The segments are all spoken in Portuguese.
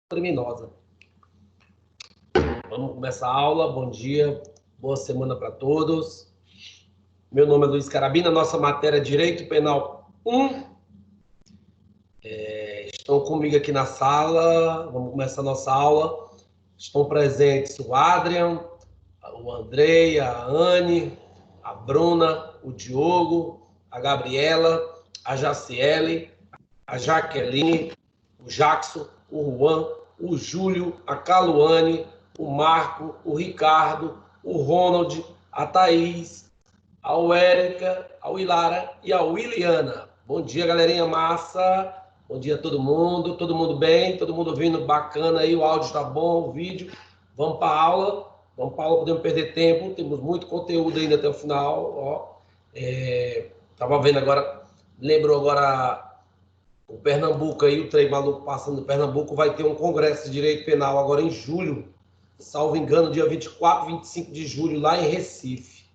criminosa. Vamos começar a aula. Bom dia, boa semana para todos. Meu nome é Luiz Carabina, nossa matéria é Direito Penal 1. Estão comigo aqui na sala, vamos começar a nossa aula. Estão presentes o Adrian, o Andrei, a Anne, a Bruna, o Diogo, a Gabriela, a Jaciele, a Jaqueline, o Jackson, o Juan, o Júlio, a Caluane, o Marco, o Ricardo, o Ronald, a Thaís, a Érica, a Wilara e a Williana. Bom dia, galerinha massa. Bom dia a todo mundo bem? Todo mundo ouvindo bacana aí? O áudio está bom, o vídeo. Vamos para a aula. Vamos para a aula, podemos perder tempo. Temos muito conteúdo ainda até o final. Estava vendo agora, lembrou agora o Pernambuco aí, o trem maluco passando no Pernambuco, vai ter um congresso de direito penal agora em julho, salvo engano, dia 24, 25 de julho, lá em Recife.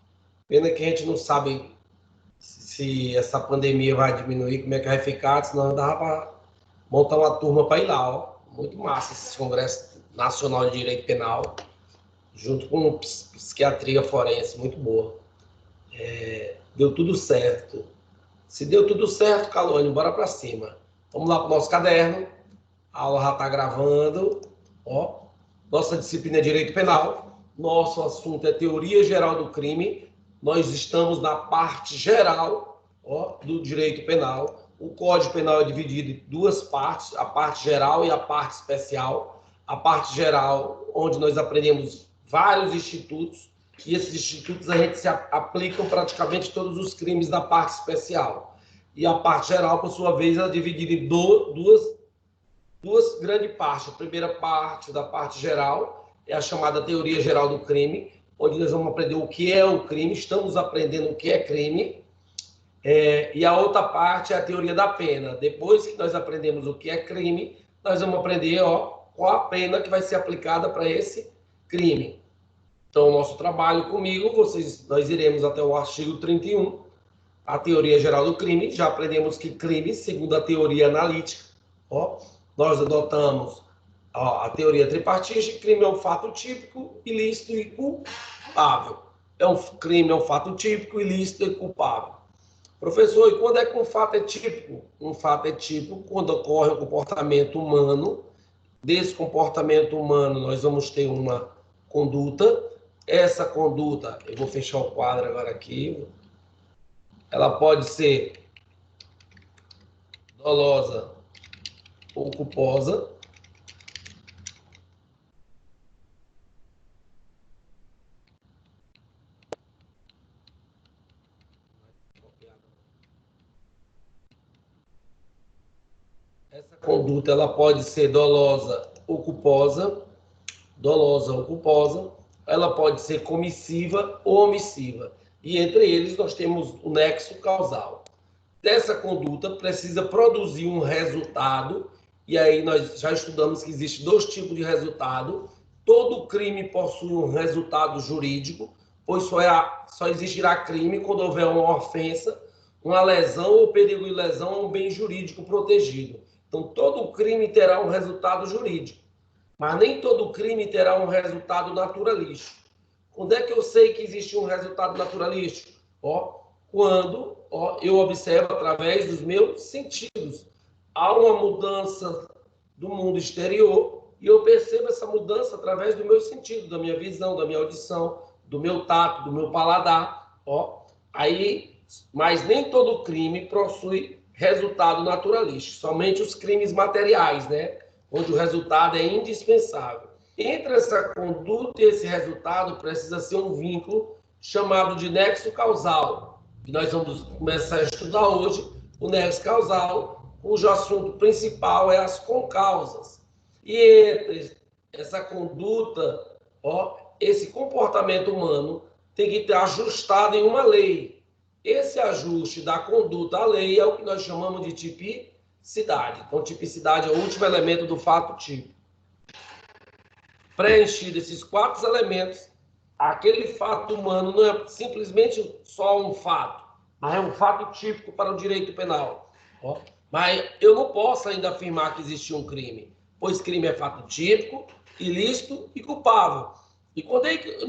Pena que a gente não sabe se essa pandemia vai diminuir, como é que vai ficar, senão dava para montar uma turma para ir lá, ó. Muito massa esse congresso nacional de direito penal, junto com psiquiatria forense, muito boa. Deu tudo certo. Se deu tudo certo, Calone, bora para cima. Vamos lá para o nosso caderno. A aula já está gravando. Ó, nossa disciplina é Direito Penal. Nosso assunto é Teoria Geral do Crime. Nós estamos na parte geral, ó, do Direito Penal. O Código Penal é dividido em duas partes, a parte geral e a parte especial. A parte geral, onde nós aprendemos vários institutos, e esses institutos a gente se aplicam praticamente todos os crimes da parte especial. E a parte geral, por sua vez, é dividida em duas grandes partes. A primeira parte da parte geral é a chamada Teoria Geral do Crime, onde nós vamos aprender o que é o crime, estamos aprendendo o que é crime. E a outra parte é a Teoria da Pena. Depois que nós aprendemos o que é crime, nós vamos aprender qual a pena que vai ser aplicada para esse crime. Então, o nosso trabalho comigo, nós iremos até o artigo 31, a teoria geral do crime. Já aprendemos que crime, segundo a teoria analítica, nós adotamos a teoria tripartite. Crime é um fato típico, ilícito e culpável. Crime é um fato típico, ilícito e culpável. Professor, e quando é que um fato é típico? Um fato é típico quando ocorre um comportamento humano. Desse comportamento humano, nós vamos ter uma conduta. Essa conduta, eu vou fechar o quadro agora aqui, ela pode ser dolosa ou culposa. Essa conduta, ela pode ser dolosa ou culposa. Dolosa ou culposa. Ela pode ser comissiva ou omissiva. E entre eles nós temos o nexo causal. Dessa conduta precisa produzir um resultado, e aí nós já estudamos que existe dois tipos de resultado. Todo crime possui um resultado jurídico, pois só existirá crime quando houver uma ofensa, uma lesão ou perigo de lesão a um bem jurídico protegido. Então, todo crime terá um resultado jurídico. Mas nem todo crime terá um resultado naturalístico. Quando é que eu sei que existe um resultado naturalístico? Quando eu observo através dos meus sentidos. Há uma mudança do mundo exterior e eu percebo essa mudança através do meu sentido, da minha visão, da minha audição, do meu tato, do meu paladar. Mas nem todo crime possui resultado naturalístico, somente os crimes materiais, né? Onde o resultado é indispensável. Entre essa conduta e esse resultado precisa ser um vínculo chamado de nexo causal, que nós vamos começar a estudar hoje, o nexo causal, cujo assunto principal é as concausas. E entre essa conduta, esse comportamento humano tem que estar ajustado em uma lei. Esse ajuste da conduta à lei é o que nós chamamos de tipicidade. Então, tipicidade é o último elemento do fato típico. Preenchido esses quatro elementos, aquele fato humano não é simplesmente só um fato, mas é um fato típico para o direito penal. Mas eu não posso ainda afirmar que existe um crime, pois crime é fato típico, ilícito e culpável. E onde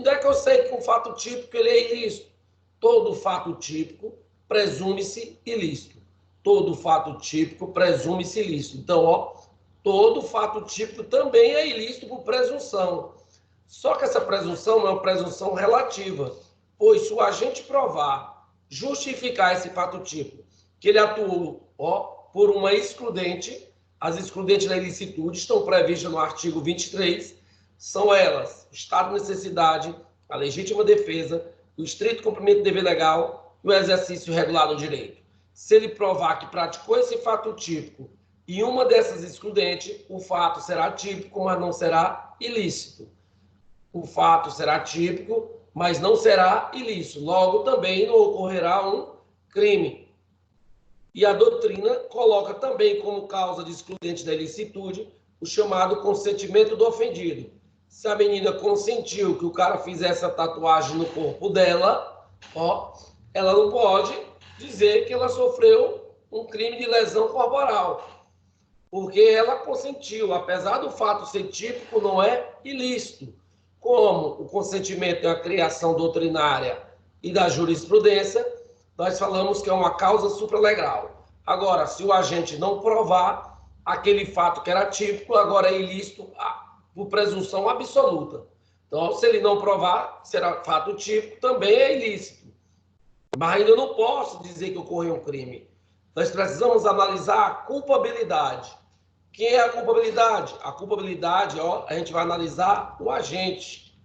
é que eu sei que um fato típico ele é ilícito? Todo fato típico presume-se ilícito. Todo fato típico presume-se ilícito. Então, ó, todo fato típico também é ilícito por presunção. Só que essa presunção não é uma presunção relativa, pois se o agente provar, justificar esse fato típico, que ele atuou, ó, por uma excludente, as excludentes da ilicitude estão previstas no artigo 23, são elas, estado de necessidade, a legítima defesa, o estrito cumprimento do dever legal e o exercício regular do direito. Se ele provar que praticou esse fato típico e uma dessas excludentes, o fato será típico, mas não será ilícito. O fato será típico, mas não será ilícito. Logo, também não ocorrerá um crime. E a doutrina coloca também como causa de excludente da ilicitude o chamado consentimento do ofendido. Se a menina consentiu que o cara fizesse a tatuagem no corpo dela, ó, ela não pode dizer que ela sofreu um crime de lesão corporal, porque ela consentiu, apesar do fato ser típico, não é ilícito. Como o consentimento é a criação doutrinária e da jurisprudência, nós falamos que é uma causa supralegal. Agora, se o agente não provar aquele fato que era típico, agora é ilícito por presunção absoluta. Então, se ele não provar, será fato típico, também é ilícito. Mas ainda não posso dizer que ocorreu um crime. Nós precisamos analisar a culpabilidade. Quem é a culpabilidade? A culpabilidade, ó, a gente vai analisar o agente,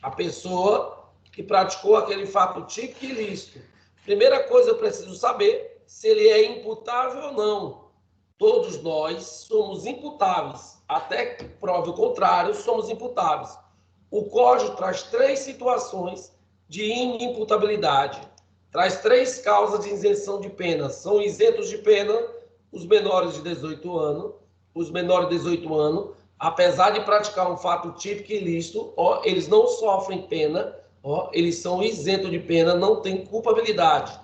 a pessoa que praticou aquele fato típico e ilícito. Primeira coisa, eu preciso saber se ele é imputável ou não. Todos nós somos imputáveis, até que prove o contrário, somos imputáveis. O Código traz 3 situações de inimputabilidade, traz 3 causas de isenção de pena. São isentos de pena os menores de 18 anos, apesar de praticar um fato típico e ilícito, ó, eles não sofrem pena, ó, eles são isentos de pena, não têm culpabilidade.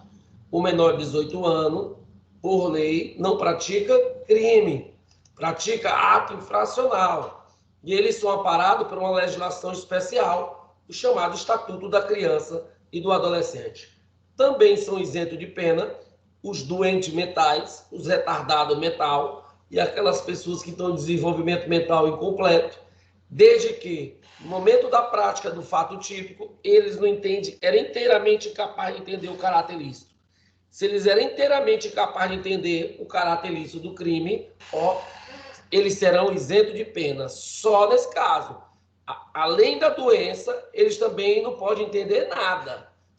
O menor de 18 anos, por lei, não pratica crime, pratica ato infracional. E eles são amparados por uma legislação especial, o chamado Estatuto da Criança e do Adolescente. Também são isentos de pena os doentes mentais, os retardados mental e aquelas pessoas que estão em desenvolvimento mental incompleto, desde que, no momento da prática do fato típico, eles não entendem, eram inteiramente capazes de entender o caráter ilícito. Se eles eram inteiramente capazes de entender o caráter ilícito do crime, ó, eles serão isentos de pena. Só nesse caso. Além da doença, eles também não podem entender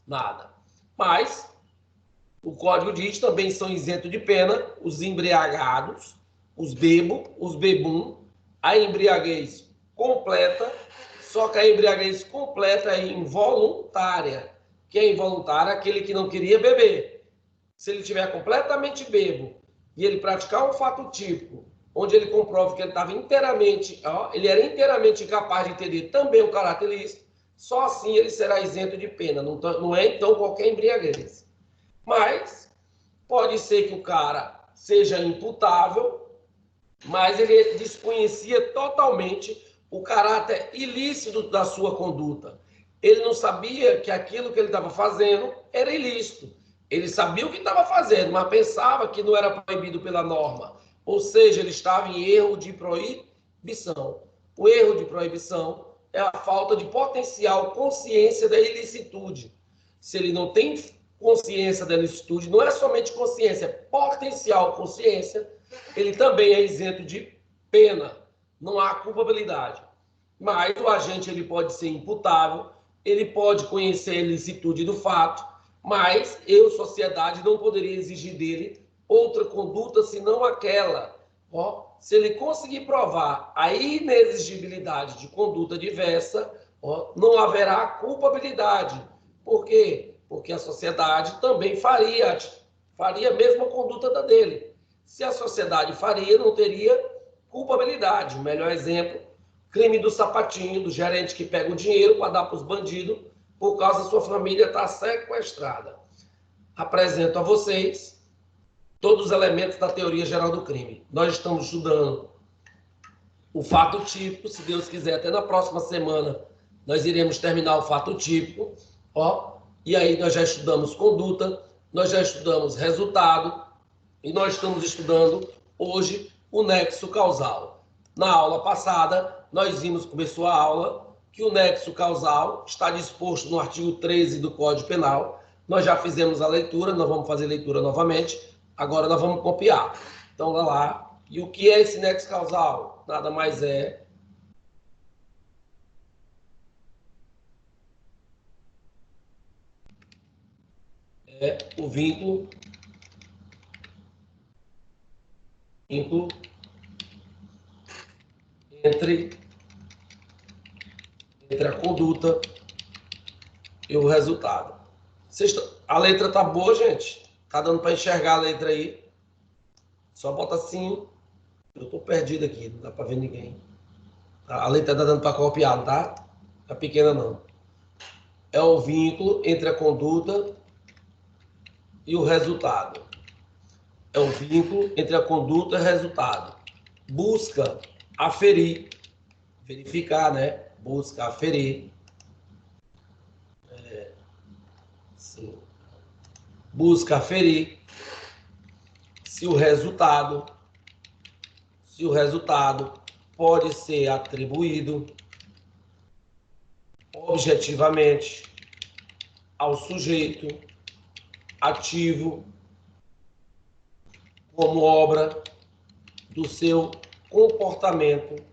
nada. Mas o Código diz também são isentos de pena os embriagados, os bebum, a embriaguez completa, só que a embriaguez completa é involuntária. Que é involuntária aquele que não queria beber. Se ele estiver completamente bêbado e ele praticar um fato típico, onde ele comprova que ele estava inteiramente, ó, ele era inteiramente incapaz de entender também o caráter ilícito, só assim ele será isento de pena. Não é, então, qualquer embriaguez. Mas pode ser que o cara seja imputável, mas ele desconhecia totalmente o caráter ilícito da sua conduta. Ele não sabia que aquilo que ele estava fazendo era ilícito. Ele sabia o que estava fazendo, mas pensava que não era proibido pela norma. Ou seja, ele estava em erro de proibição. O erro de proibição é a falta de potencial consciência da ilicitude. Se ele não tem consciência da ilicitude, não é somente consciência, é potencial consciência, ele também é isento de pena. Não há culpabilidade. Mas o agente ele pode ser imputável, ele pode conhecer a ilicitude do fato, mas eu, sociedade, não poderia exigir dele outra conduta senão aquela. Ó, se ele conseguir provar a inexigibilidade de conduta diversa, ó, não haverá culpabilidade. Por quê? Porque a sociedade também faria a mesma conduta da dele. Se a sociedade faria, não teria culpabilidade. O melhor exemplo, crime do sapatinho, do gerente que pega o dinheiro para dar para os bandidos, por causa da sua família estar sequestrada. Apresento a vocês todos os elementos da teoria geral do crime. Nós estamos estudando o fato típico, se Deus quiser, até na próxima semana nós iremos terminar o fato típico, ó, e aí nós já estudamos conduta, nós já estudamos resultado, e nós estamos estudando hoje o nexo causal. Na aula passada, nós vimos, começou a aula, que o nexo causal está disposto no artigo 13 do Código Penal. Nós já fizemos a leitura, nós vamos fazer a leitura novamente, agora nós vamos copiar. Então, vai lá. E o que é esse nexo causal? Nada mais é o vínculo entre a conduta e o resultado. A letra tá boa, gente? Tá dando para enxergar a letra aí? Só bota assim. Eu tô perdido aqui, não dá para ver ninguém. A letra tá dando para copiar, não tá? Tá pequena não. É o vínculo entre a conduta e o resultado. É o vínculo entre a conduta e o resultado. Busca aferir, verificar, né? Busca aferir. Sim. Busca aferir se o resultado pode ser atribuído objetivamente ao sujeito ativo como obra do seu comportamento.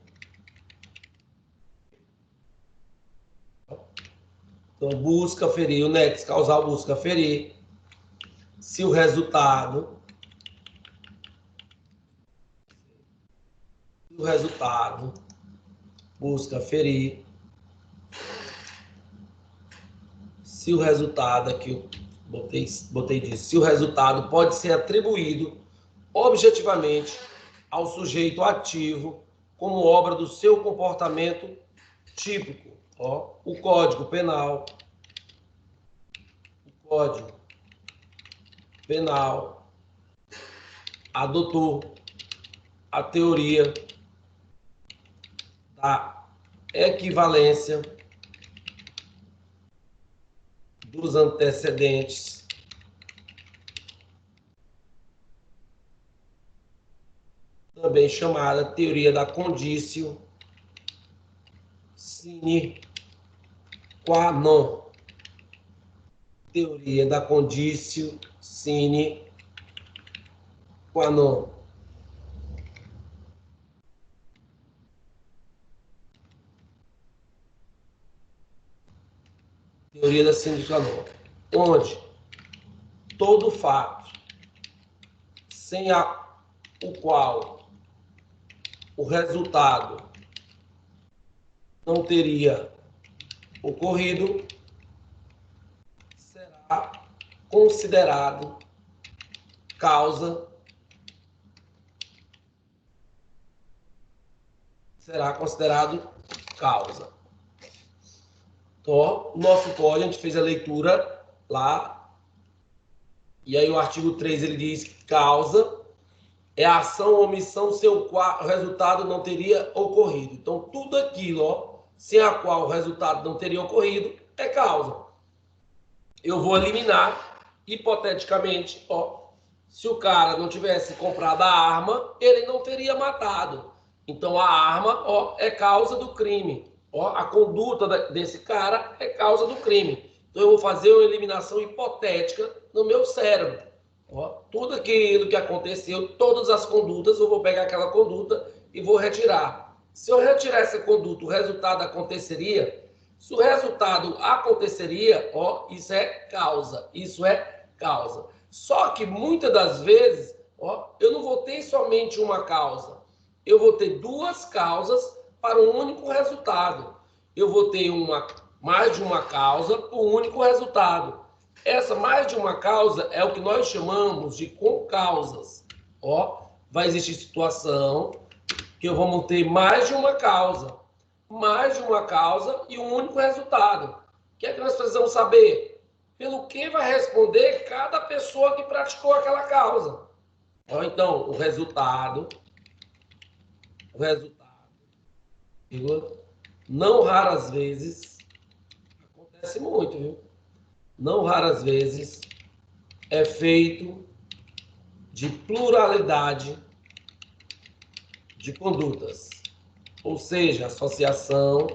Então, busca aferir, o nexo causal busca aferir se o resultado busca aferir se o resultado, aqui eu botei disso, se o resultado pode ser atribuído objetivamente ao sujeito ativo como obra do seu comportamento típico. Ó, o Código Penal adotou a teoria da equivalência dos antecedentes também chamada teoria da conditio sine qua non. Teoria da conditio sine qua non. Teoria da sine qua non. Onde todo fato sem o qual o resultado não teria ocorrido será considerado causa. Então, o nosso código, a gente fez a leitura lá, e aí o artigo 3 ele diz que causa é a ação ou omissão sem o qual o resultado não teria ocorrido. Então, tudo aquilo, ó, sem a qual o resultado não teria ocorrido, é causa. Eu vou eliminar, hipoteticamente, ó, se o cara não tivesse comprado a arma, ele não teria matado. Então, a arma, ó, é causa do crime. Ó, a conduta desse cara é causa do crime. Então, eu vou fazer uma eliminação hipotética no meu cérebro. Ó, tudo aquilo que aconteceu, todas as condutas, eu vou pegar aquela conduta e vou retirar. Se eu retirar essa conduta, o resultado aconteceria? Se o resultado aconteceria, ó, isso é causa. Só que muitas das vezes, ó, eu não vou ter somente uma causa. Eu vou ter duas causas para um único resultado. Eu vou ter mais de uma causa para um único resultado. Essa mais de uma causa é o que nós chamamos de concausas. Ó, vai existir situação que eu vou ter mais de uma causa e um único resultado. O que é que nós precisamos saber? Pelo que vai responder cada pessoa que praticou aquela causa. Ó, então, o resultado não raras vezes, acontece muito, viu? Não raras vezes é feito de pluralidade de condutas, ou seja, associação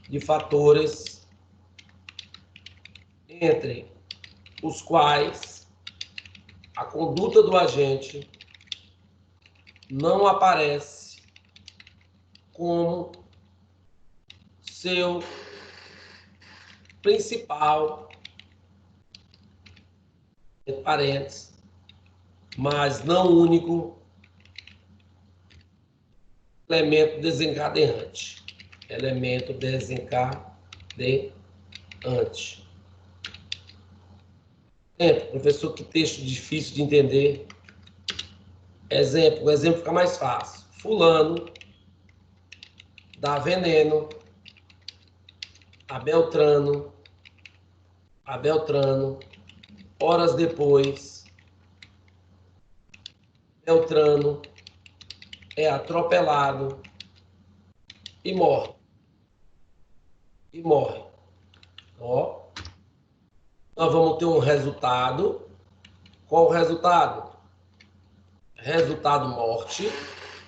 de fatores entre os quais a conduta do agente não aparece como seu principal, entre parênteses, mas não único elemento desencadeante. Elemento desencadeante. Exemplo, professor, que texto difícil de entender. Exemplo, o exemplo fica mais fácil. Fulano dá veneno a Beltrano, horas depois, Beltrano é atropelado e morre. Ó, nós vamos ter um resultado. Qual o resultado? Resultado morte.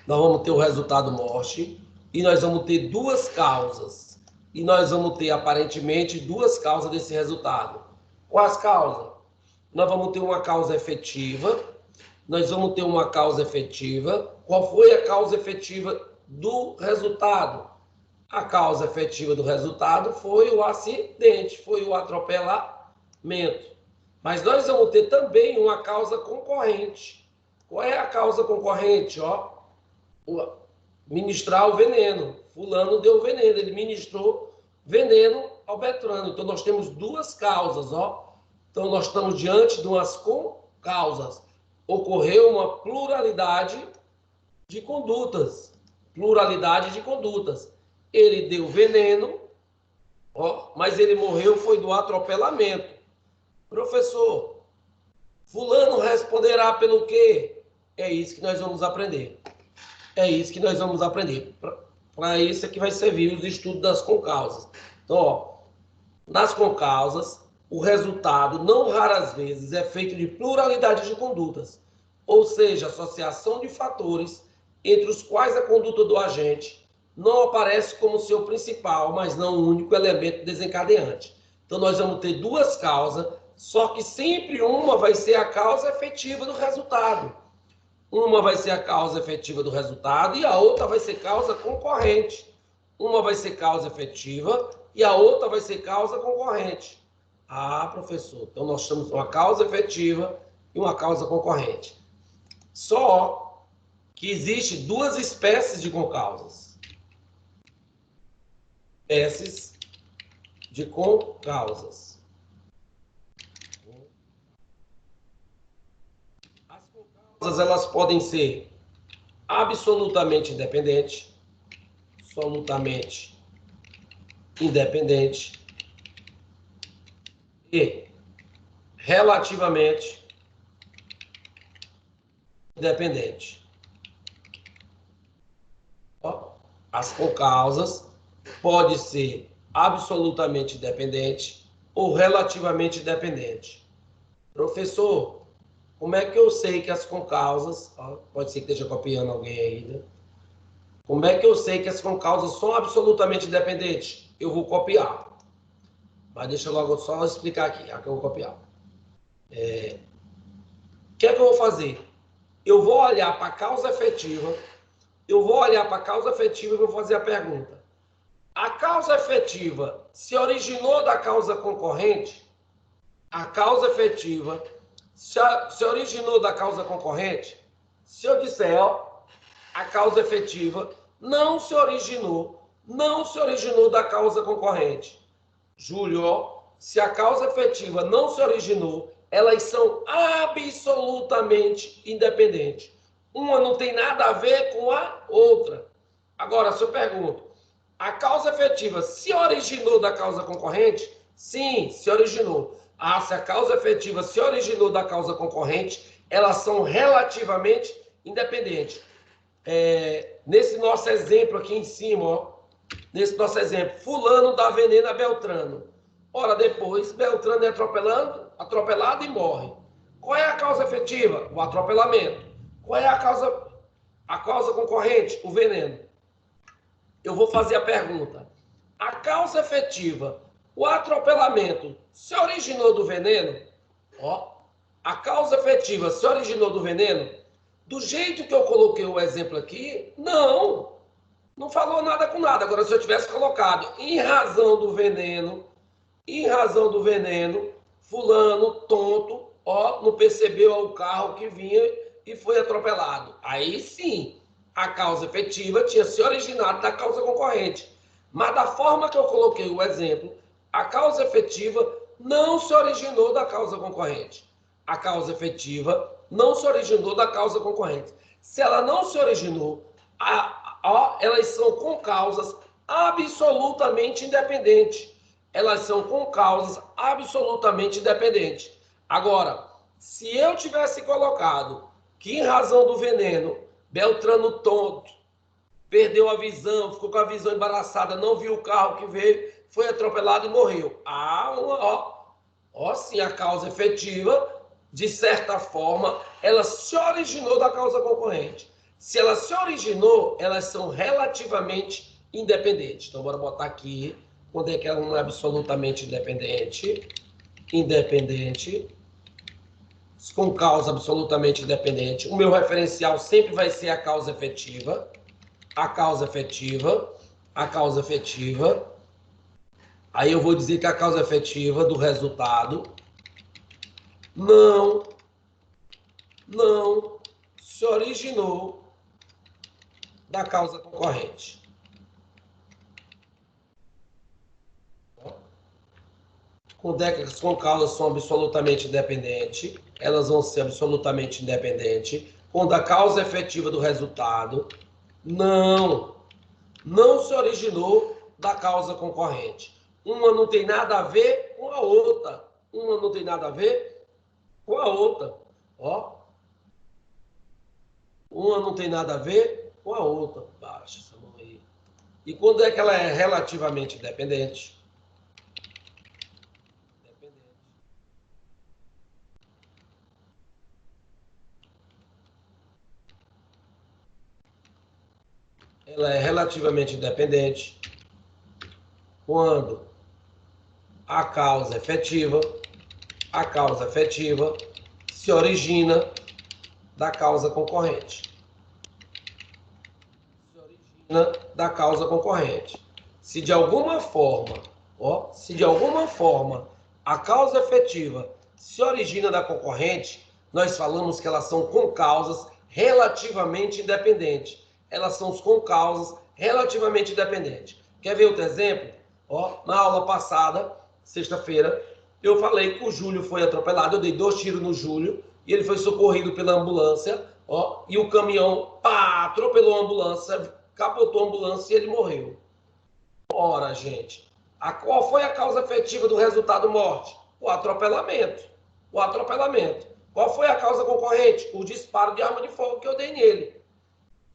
Nós vamos ter o resultado morte e nós vamos ter duas causas. E nós vamos ter, aparentemente, duas causas desse resultado. Quais causas? Nós vamos ter uma causa efetiva. Qual foi a causa efetiva do resultado? A causa efetiva do resultado foi o acidente, foi o atropelamento. Mas nós vamos ter também uma causa concorrente. Qual é a causa concorrente? Ministrar o veneno. Fulano deu veneno, ele ministrou veneno ao Beltrano. Então, nós temos duas causas. Então, nós estamos diante de umas causas. Ocorreu uma pluralidade de condutas. Ele deu veneno, mas ele morreu foi do atropelamento. Professor, fulano responderá pelo quê? É isso que nós vamos aprender. Para isso é que vai servir os estudos das concausas. Então, nas concausas, o resultado, não raras vezes, é feito de pluralidade de condutas, ou seja, associação de fatores entre os quais a conduta do agente não aparece como seu principal, mas não único elemento desencadeante. Então, nós vamos ter duas causas, só que sempre uma vai ser a causa efetiva do resultado. Uma vai ser a causa efetiva do resultado e a outra vai ser causa concorrente. Uma vai ser causa efetiva e a outra vai ser causa concorrente. Ah, professor, então nós temos uma causa efetiva e uma causa concorrente. Só que existe duas espécies de concausas. As concausas, elas podem ser absolutamente independentes, e relativamente independente. As concausas podem ser absolutamente independente ou relativamente independente. Professor, como é que eu sei que as concausas, pode ser que esteja copiando alguém ainda, como é que eu sei que as concausas são absolutamente independentes? Eu vou copiar. Mas deixa eu logo só explicar aqui, que eu vou copiar. O que é que eu vou fazer? Eu vou olhar para a causa efetiva, e vou fazer a pergunta. A causa efetiva se originou da causa concorrente? A causa efetiva se originou da causa concorrente? Se eu disser, a causa efetiva não se originou da causa concorrente. Júlio, se a causa efetiva não se originou, elas são absolutamente independentes. Uma não tem nada a ver com a outra. Agora, se eu pergunto, a causa efetiva se originou da causa concorrente? Sim, se originou. Se a causa efetiva se originou da causa concorrente, elas são relativamente independentes. Nesse nosso exemplo aqui em cima, Nesse nosso exemplo, fulano dá veneno a Beltrano. Ora, depois, Beltrano é atropelado e morre. Qual é a causa efetiva? O atropelamento. Qual é a causa concorrente? O veneno. Eu vou fazer a pergunta. A causa efetiva, o atropelamento, se originou do veneno? Ó, a causa efetiva se originou do veneno? Do jeito que eu coloquei o exemplo aqui, não. Não falou nada com nada. Agora, se eu tivesse colocado em razão do veneno, fulano, tonto, ó, não percebeu o carro que vinha e foi atropelado. Aí sim, a causa efetiva tinha se originado da causa concorrente. Mas da forma que eu coloquei o exemplo, a causa efetiva não se originou da causa concorrente. A causa efetiva não se originou da causa concorrente. Se ela não se originou, elas são com causas absolutamente independentes. Elas são com causas absolutamente independentes. Agora, se eu tivesse colocado que em razão do veneno, Beltrano tonto, perdeu a visão, ficou com a visão embaraçada, não viu o carro que veio, foi atropelado e morreu. Sim, a causa efetiva, de certa forma, ela se originou da causa concorrente. Se ela se originou, elas são relativamente independentes. Então, bora botar aqui, quando é que ela não é absolutamente independente. Independente, com causa absolutamente independente. O meu referencial sempre vai ser a causa efetiva. A causa efetiva. Aí eu vou dizer que a causa efetiva do resultado não se originou da causa concorrente. Quando é que as causas são absolutamente independentes, elas vão ser absolutamente independentes. Quando a causa efetiva do resultado não se originou da causa concorrente. Uma não tem nada a ver com a outra. Uma não tem nada a ver com a outra. Ó. Uma não tem nada a ver com a outra. Baixa essa mão aí. E quando é que ela é relativamente independente? Ela é relativamente independente quando a causa efetiva se origina da causa concorrente. Se de alguma forma, a causa efetiva se origina da concorrente, nós falamos que elas são com causas relativamente independentes. Elas são com causas relativamente independentes. Quer ver outro exemplo? Ó, na aula passada, sexta-feira, eu falei que o Júlio foi atropelado. Eu dei 2 tiros no Júlio e ele foi socorrido pela ambulância. Ó, e o caminhão atropelou a ambulância, capotou a ambulância e ele morreu. Ora, gente, qual foi a causa efetiva do resultado morte? O atropelamento. Qual foi a causa concorrente? O disparo de arma de fogo que eu dei nele.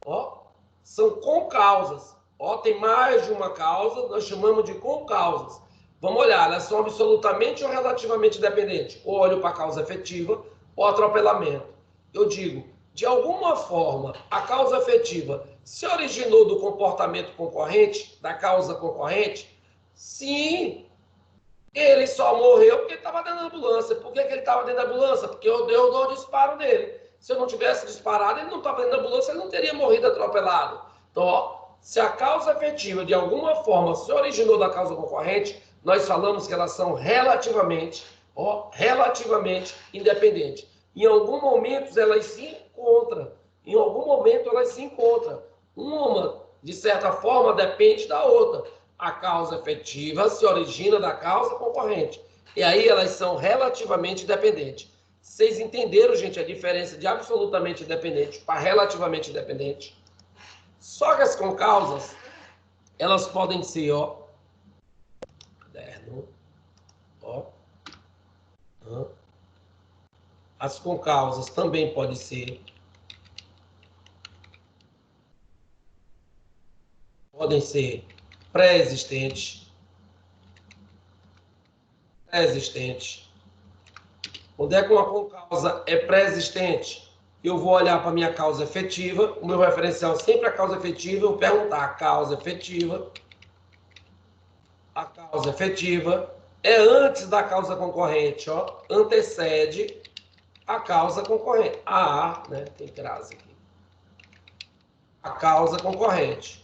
Ó, são concausas. Ó, tem mais de uma causa, nós chamamos de concausas. Vamos olhar, elas são absolutamente ou relativamente dependentes. Ou olho para a causa efetiva ou atropelamento. Eu digo, de alguma forma, a causa efetiva se originou do comportamento concorrente, da causa concorrente? Sim. Ele só morreu porque estava dentro da ambulância. Por que ele estava dentro da ambulância? Porque eu dei o disparo dele. Se eu não tivesse disparado, ele não estava dentro da ambulância, ele não teria morrido atropelado. Então, ó, se a causa efetiva, de alguma forma, se originou da causa concorrente, nós falamos que elas são relativamente independentes. Em algum momento, elas se encontram. Uma, de certa forma, depende da outra. A causa efetiva se origina da causa concorrente. E aí elas são relativamente dependentes. Vocês entenderam, gente, a diferença de absolutamente independente para relativamente independente? Só que as concausas, elas podem ser, ó, caderno, ó, as concausas também podem ser pré-existente. Onde é que uma concausa é pré-existente? Eu vou olhar para a minha causa efetiva, o meu referencial sempre é a causa efetiva, eu vou perguntar a causa efetiva. A causa efetiva é antes da causa concorrente, ó, antecede a causa concorrente. Né? Tem crase aqui. A causa concorrente.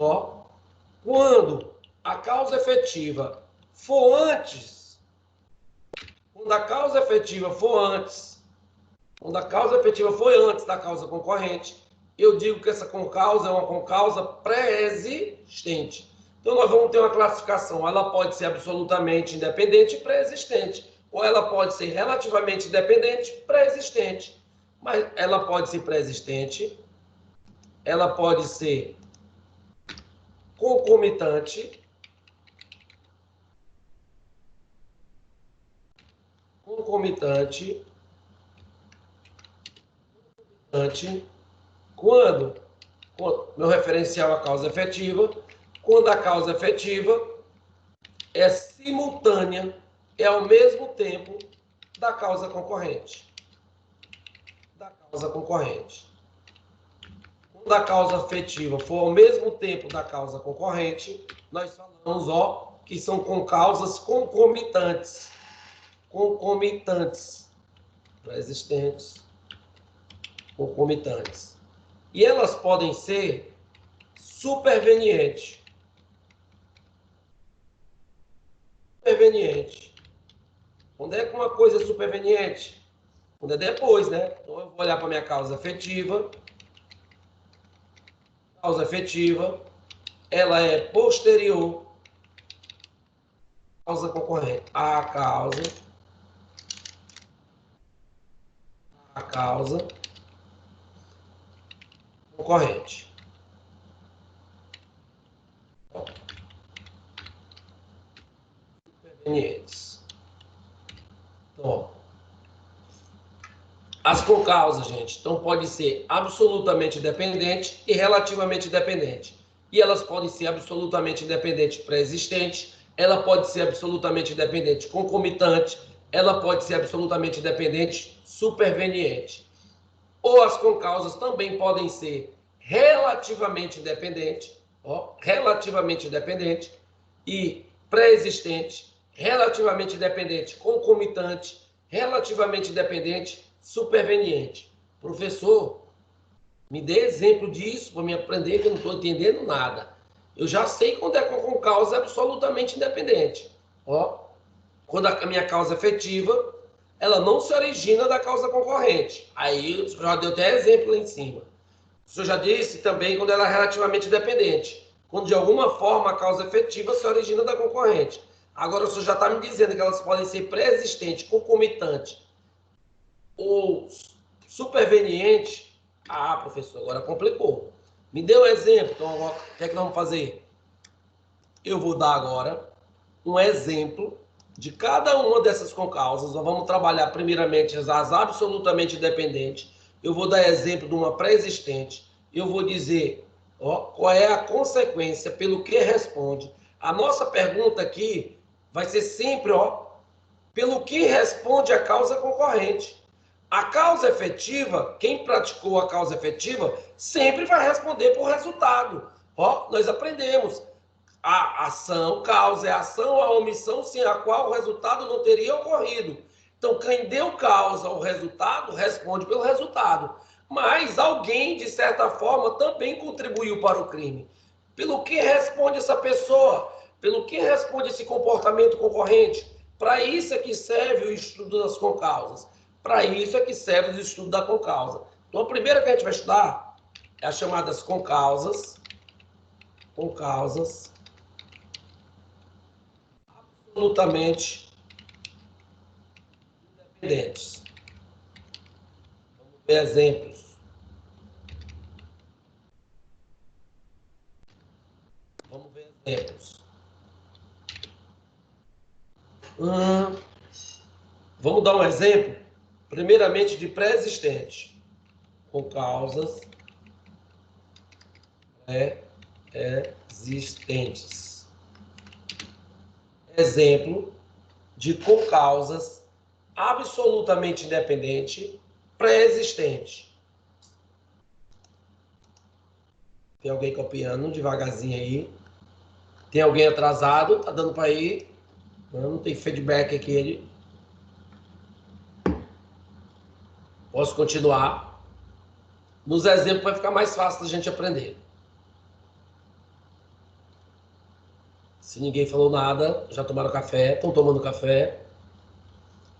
Ó, quando a causa efetiva for antes, quando a causa efetiva for antes, quando a causa efetiva foi antes da causa concorrente, eu digo que essa concausa é uma concausa pré-existente. Então, nós vamos ter uma classificação. Ela pode ser absolutamente independente e pré-existente. Ou ela pode ser relativamente independente, pré-existente. Mas ela pode ser pré-existente, ela pode ser concomitante, quando meu referencial é a causa efetiva, quando a causa efetiva é simultânea, é ao mesmo tempo da causa concorrente. Quando a causa efetiva for ao mesmo tempo da causa concorrente, nós falamos, ó, que são concausas concomitantes. Pré-existentes, concomitantes. E elas podem ser supervenientes. Quando é que uma coisa é superveniente? Quando é depois, né? Então eu vou olhar para a minha causa efetiva. Causa efetiva, ela é posterior à causa concorrente. A causa concorrente. Supervenientes. Então, as concausas, gente, então pode ser absolutamente dependente e relativamente dependente. E elas podem ser absolutamente independente pré-existente, ela pode ser absolutamente dependente concomitante, ela pode ser absolutamente dependente superveniente. Ou as concausas também podem ser relativamente dependente, ó, relativamente dependente e pré-existente, relativamente dependente concomitante, relativamente dependente superveniente. Professor, me dê exemplo disso para me aprender, que eu não estou entendendo nada. Eu já sei quando é com causa absolutamente independente. Ó, quando a minha causa efetiva, ela não se origina da causa concorrente. Aí, o senhor já deu até exemplo lá em cima. O senhor já disse também quando ela é relativamente dependente. Quando, de alguma forma, a causa efetiva se origina da concorrente. Agora, o senhor já está me dizendo que elas podem ser pré-existentes, concomitantes, ou superveniente. Professor, agora complicou. Me dê um exemplo. Então, o que é que nós vamos fazer? Eu vou dar agora um exemplo de cada uma dessas concausas. Nós vamos trabalhar primeiramente as absolutamente dependentes. Eu vou dar exemplo de uma pré-existente. Eu vou dizer, ó, qual é a consequência pelo que responde. A nossa pergunta aqui vai ser sempre, ó, pelo que responde a causa concorrente. A causa efetiva, quem praticou a causa efetiva, sempre vai responder por resultado. Ó, nós aprendemos. A ação, causa é a ação ou a omissão sem a qual o resultado não teria ocorrido. Então, quem deu causa ao resultado, responde pelo resultado. Mas alguém, de certa forma, também contribuiu para o crime. Pelo que responde essa pessoa? Pelo que responde esse comportamento concorrente? Para isso é que serve o estudo das concausas. Para isso é que serve o estudo da concausa. Então, a primeira que a gente vai estudar é as chamadas concausas absolutamente independentes. Vamos ver exemplos. Vamos dar um exemplo, primeiramente de pré-existente, concausas pré-existentes. Exemplo de concausas absolutamente independente, pré-existente. Tem alguém copiando devagarzinho aí? Tem alguém atrasado? Tá dando para ir? Não tem feedback aqui. Posso continuar? Nos exemplos vai ficar mais fácil da gente aprender. Se ninguém falou nada, já tomaram café, estão tomando café,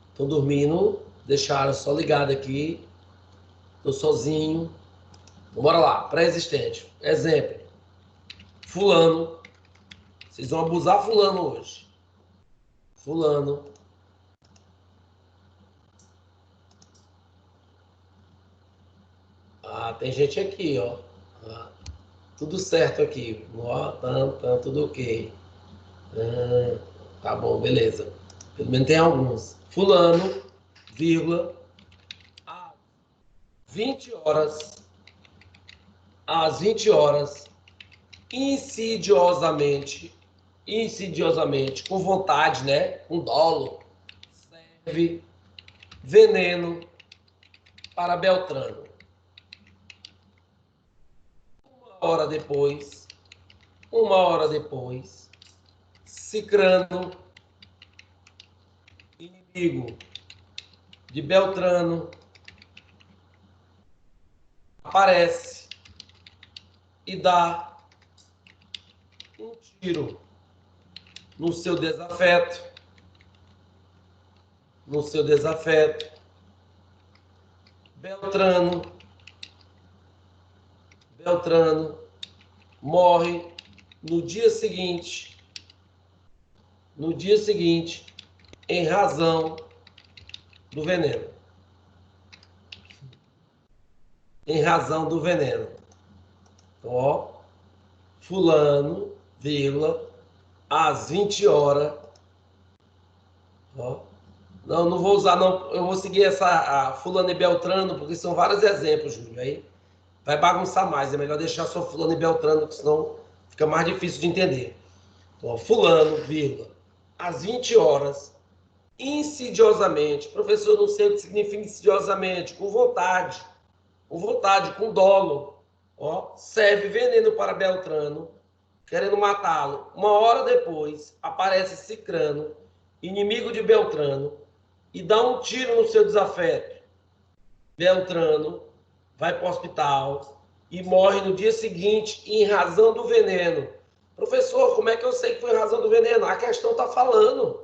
estão dormindo, deixaram só ligado aqui, estou sozinho. Então, bora lá, pré-existente. Exemplo, fulano, vocês vão abusar fulano hoje. Fulano. Ah, tem gente aqui, ó. Ah, tudo certo aqui. Ó, tudo ok. Ah, tá bom, beleza. Pelo menos tem alguns. Fulano, vírgula, às 20 horas, insidiosamente, com vontade, né? Com dolo, serve veneno para Beltrano. Uma hora depois, Cicrano, inimigo de Beltrano, aparece e dá um tiro no seu desafeto. Beltrano morre no dia seguinte, em razão do veneno. Então, ó, fulano, vírgula, às 20 horas. Ó, não vou usar, não. Eu vou seguir essa fulano e Beltrano, porque são vários exemplos, Júlio. Aí vai bagunçar mais. É melhor deixar só fulano e Beltrano, porque senão fica mais difícil de entender. Então, ó, fulano, vírgula, às 20 horas, insidiosamente. Professor, não sei o que significa insidiosamente. Com vontade, com dolo. Ó, serve veneno para Beltrano, querendo matá-lo. Uma hora depois, aparece Cicrano, inimigo de Beltrano, e dá um tiro no seu desafeto. Beltrano vai para o hospital e morre no dia seguinte em razão do veneno. Professor, como é que eu sei que foi em razão do veneno? A questão está falando.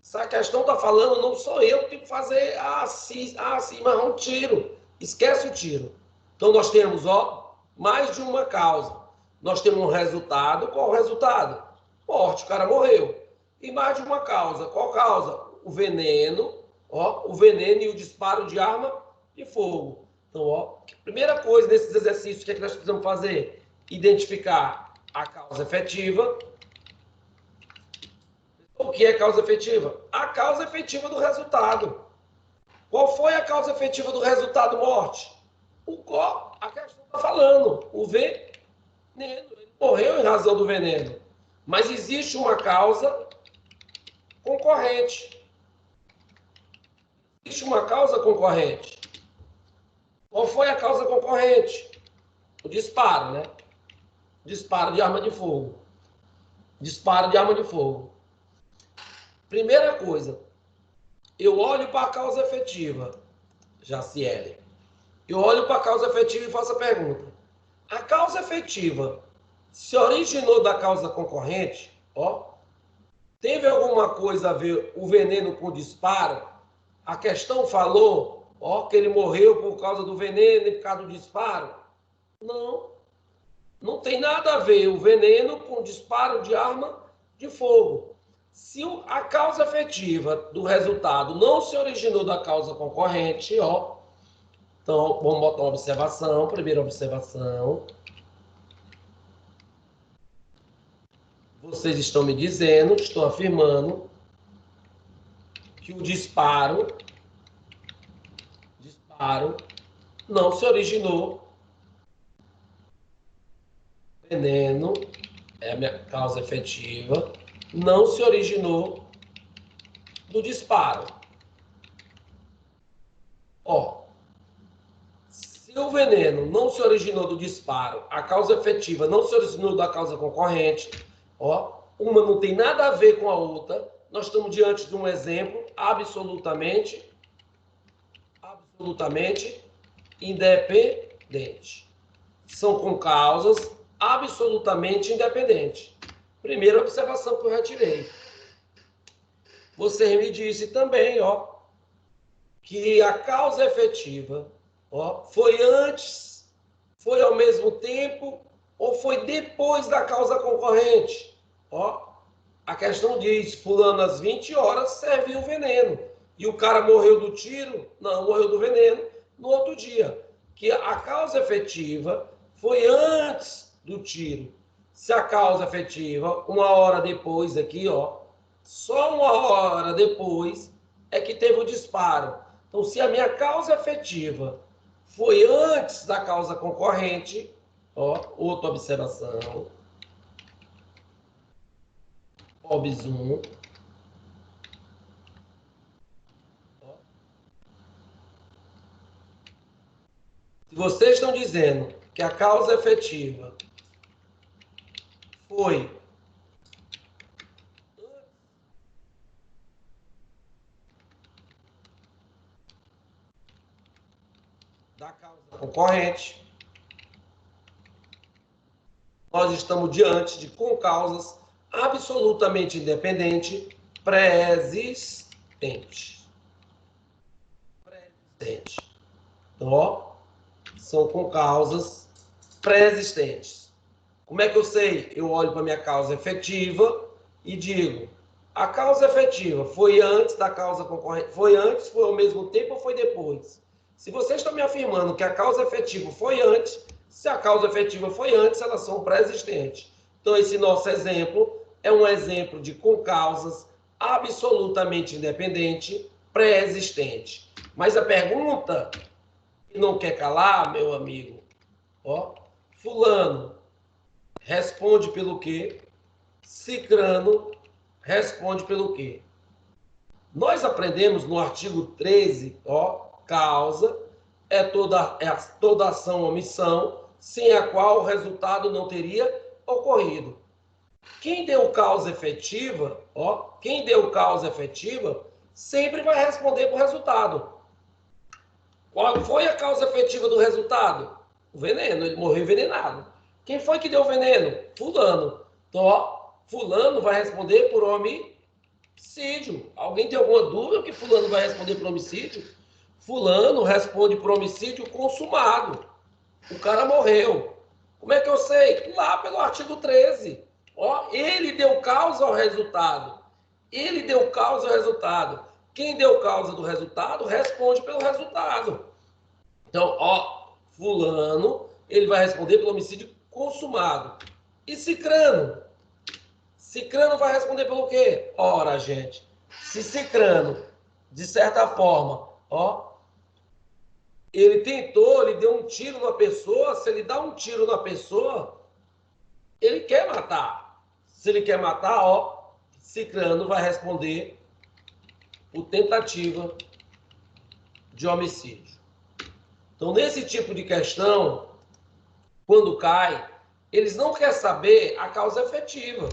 Se a questão está falando, não sou eu que tenho que fazer assim, mas é um tiro. Esquece o tiro. Então, nós temos, ó, mais de uma causa. Nós temos um resultado. Qual o resultado? Morte, o cara morreu. E mais de uma causa. Qual causa? O veneno, ó, o veneno e o disparo de arma de fogo. Então, ó, primeira coisa nesses exercícios que nós precisamos fazer? Identificar a causa efetiva. O que é causa efetiva? A causa efetiva do resultado. Qual foi a causa efetiva do resultado morte? O qual a questão está falando. O veneno. Ele morreu em razão do veneno. Mas existe uma causa concorrente. Qual foi a causa concorrente? O disparo, né? Disparo de arma de fogo. Primeira coisa, eu olho para a causa efetiva, Jaciele. Eu olho para a causa efetiva e faço a pergunta. A causa efetiva se originou da causa concorrente? Ó, teve alguma coisa a ver o veneno com o disparo? A questão falou, ó, que ele morreu por causa do veneno e por causa do disparo? Não. Não tem nada a ver o veneno com o disparo de arma de fogo. Se a causa efetiva do resultado não se originou da causa concorrente, ó, então vamos botar uma observação, primeira observação. Vocês estão me dizendo, estão afirmando que o disparo não se originou veneno é a minha causa efetiva, não se originou do disparo. Ó, se o veneno não se originou do disparo, a causa efetiva não se originou da causa concorrente, ó, uma não tem nada a ver com a outra, nós estamos diante de um exemplo absolutamente independente. São com causas absolutamente independentes. Primeira observação que eu retirei. Você me disse também, ó, que a causa efetiva, ó, foi antes, foi ao mesmo tempo ou foi depois da causa concorrente. Ó, a questão diz, fulano às 20 horas serviu veneno. E o cara morreu do tiro? Não, morreu do veneno no outro dia. Que a causa efetiva foi antes do tiro. Se a causa efetiva, uma hora depois aqui, ó, só uma hora depois é que teve o disparo. Então, se a minha causa efetiva foi antes da causa concorrente, ó, outra observação, OBS 1, se vocês estão dizendo que a causa efetiva foi da causa concorrente, nós estamos diante de concausas absolutamente independentes, pré-existentes. Então, ó, são concausas pré-existentes. Como é que eu sei? Eu olho para a minha causa efetiva e digo, a causa efetiva foi antes da causa concorrente? Foi antes, foi ao mesmo tempo ou foi depois? Se vocês estão me afirmando que a causa efetiva foi antes, se a causa efetiva foi antes, elas são pré-existentes. Então, esse nosso exemplo é um exemplo de concausas absolutamente independente, pré-existente. Mas a pergunta que não quer calar, meu amigo, ó, fulano responde pelo quê? Cicrano responde pelo quê? Nós aprendemos no artigo 13, ó, causa é toda ação ou omissão sem a qual o resultado não teria ocorrido. Quem deu causa efetiva, ó, quem deu causa efetiva sempre vai responder por resultado. Qual foi a causa efetiva do resultado? O veneno, ele morreu envenenado. Quem foi que deu o veneno? Fulano. Então, ó, fulano vai responder por homicídio. Alguém tem alguma dúvida que fulano vai responder por homicídio? Fulano responde por homicídio consumado. O cara morreu. Como é que eu sei? Lá pelo artigo 13. Ó, ele deu causa ao resultado. Ele deu causa ao resultado. Quem deu causa do resultado responde pelo resultado. Então, ó, fulano, ele vai responder pelo homicídio consumado. E Cicrano? Cicrano vai responder pelo quê? Ora, gente, se Cicrano, de certa forma, ó, ele tentou, ele deu um tiro na pessoa, se ele dá um tiro na pessoa, ele quer matar. Se ele quer matar, ó, Cicrano vai responder por tentativa de homicídio. Então, nesse tipo de questão, quando cai, eles não querem saber a causa efetiva.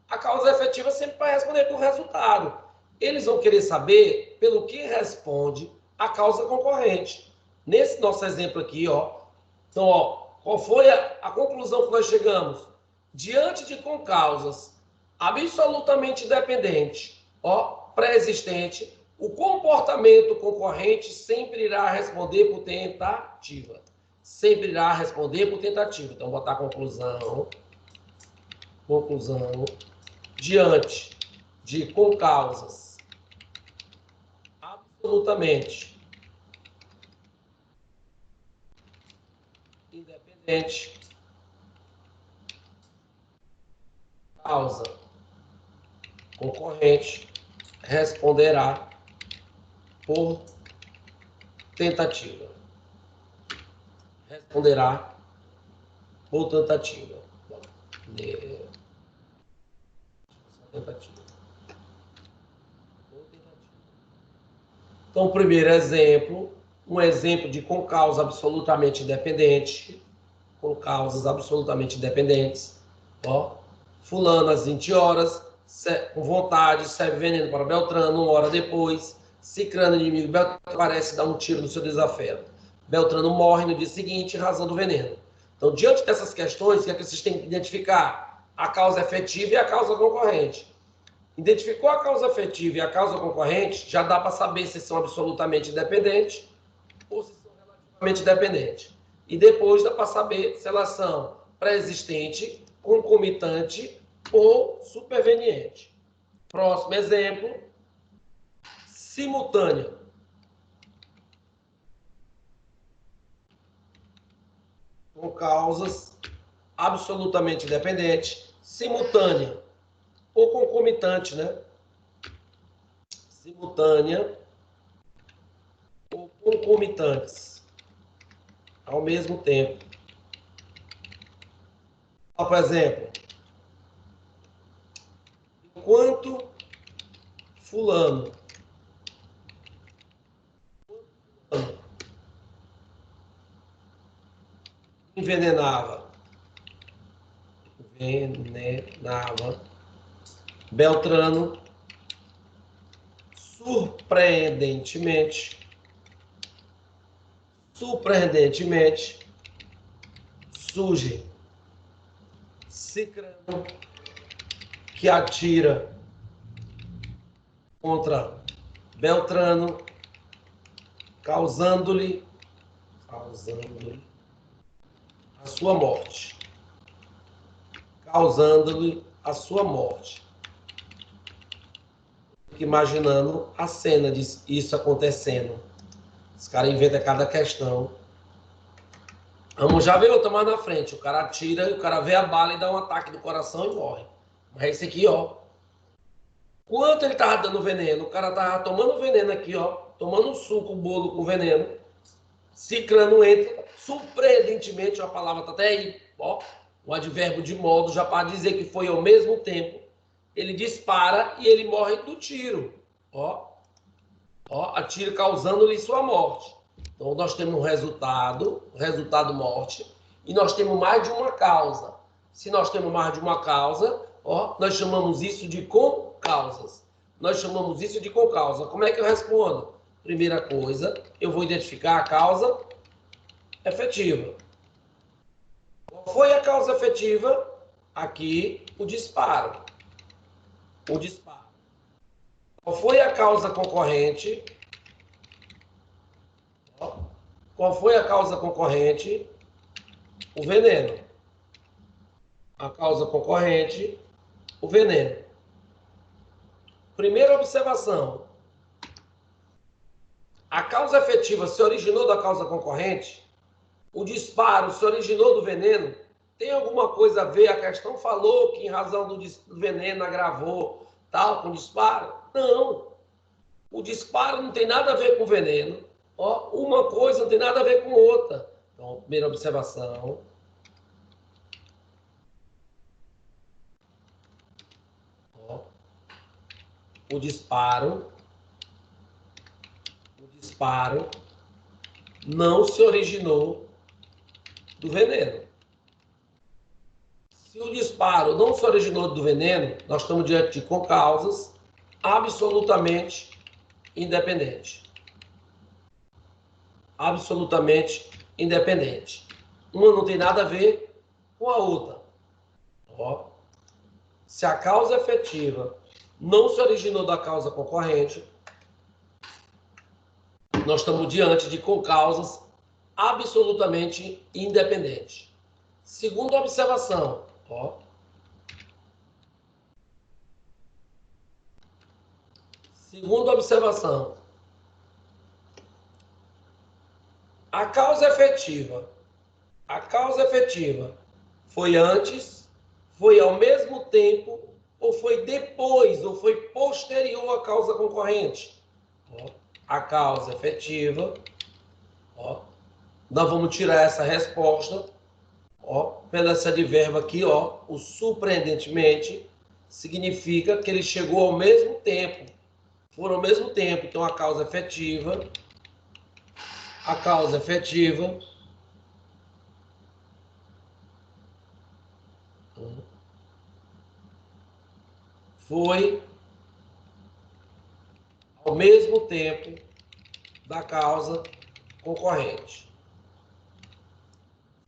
A causa efetiva sempre vai responder pelo resultado. Eles vão querer saber pelo que responde a causa concorrente. Nesse nosso exemplo aqui, ó, então, ó, qual foi a conclusão que nós chegamos? Diante de concausas absolutamente independentes, ó, pré-existente, o comportamento concorrente sempre irá responder por tentativa. Sempre irá responder por tentativa. Então, vou botar a conclusão. Diante de concausas absolutamente independente, causa concorrente responderá por tentativa. Responderá por tentativa. Então, primeiro exemplo, um exemplo de com causa absolutamente independente, com causas absolutamente independentes. Ó, fulano às 20 horas, com vontade, serve veneno para Beltrano, 1 hora depois, Cicrano, inimigo Beltrano, parece dar um tiro no seu desafio. Beltrano morre no dia seguinte, razão do veneno. Então, diante dessas questões, o que é que vocês têm que identificar? A causa efetiva e a causa concorrente. Identificou a causa efetiva e a causa concorrente, já dá para saber se são absolutamente independentes ou se são relativamente dependentes. E depois dá para saber se elas são pré-existente, concomitante ou superveniente. Próximo exemplo, simultânea. Com causas absolutamente dependentes, simultânea ou concomitante, né? Simultânea ou concomitantes ao mesmo tempo. Por exemplo, enquanto fulano envenenava Beltrano, surpreendentemente, surge Cicrano, que atira contra Beltrano, causando-lhe a sua morte. Causando-lhe a sua morte. Fico imaginando a cena disso acontecendo. Os caras inventam cada questão. Vamos já ver outra mais na frente. O cara atira, o cara vê a bala e dá um ataque do coração e morre. Mas esse aqui, ó. Quanto ele tava dando veneno? O cara tava tomando veneno aqui, ó. Tomando um suco, um bolo com veneno. Cicrano entra. Surpreendentemente, a palavra tá até aí, ó. O advérbio de modo, já para dizer que foi ao mesmo tempo. Ele dispara e ele morre do tiro. Ó. Ó, atira causando-lhe sua morte. Então, nós temos um resultado morte, e nós temos mais de uma causa. Se nós temos mais de uma causa, ó, nós chamamos isso de concausas. Nós chamamos isso de concausa. Como é que eu respondo? Primeira coisa, eu vou identificar a causa efetiva. Qual foi a causa efetiva? Aqui, o disparo. O disparo. Qual foi a causa concorrente? Qual foi a causa concorrente? O veneno. A causa concorrente, o veneno. Primeira observação. A causa efetiva se originou da causa concorrente? O disparo se originou do veneno? Tem alguma coisa a ver? A questão falou que em razão do veneno agravou tal com o disparo? Não. O disparo não tem nada a ver com o veneno. Ó, uma coisa não tem nada a ver com outra. Então, primeira observação. Ó, o disparo não se originou do veneno. Se o disparo não se originou do veneno, nós estamos diante de causas absolutamente independentes. Absolutamente independente. Uma não tem nada a ver com a outra. Ó, se a causa efetiva não se originou da causa concorrente, nós estamos diante de concausas absolutamente independentes. Segunda observação, ó. Segunda observação. A causa efetiva foi antes, foi ao mesmo tempo, ou foi depois, ou foi posterior à causa concorrente? Ó, a causa efetiva, ó, nós vamos tirar essa resposta, Ó, pelo esse advérbio aqui, ó, o surpreendentemente significa que ele chegou ao mesmo tempo. Foram ao mesmo tempo. Então, a causa efetiva foi ao mesmo tempo da causa concorrente.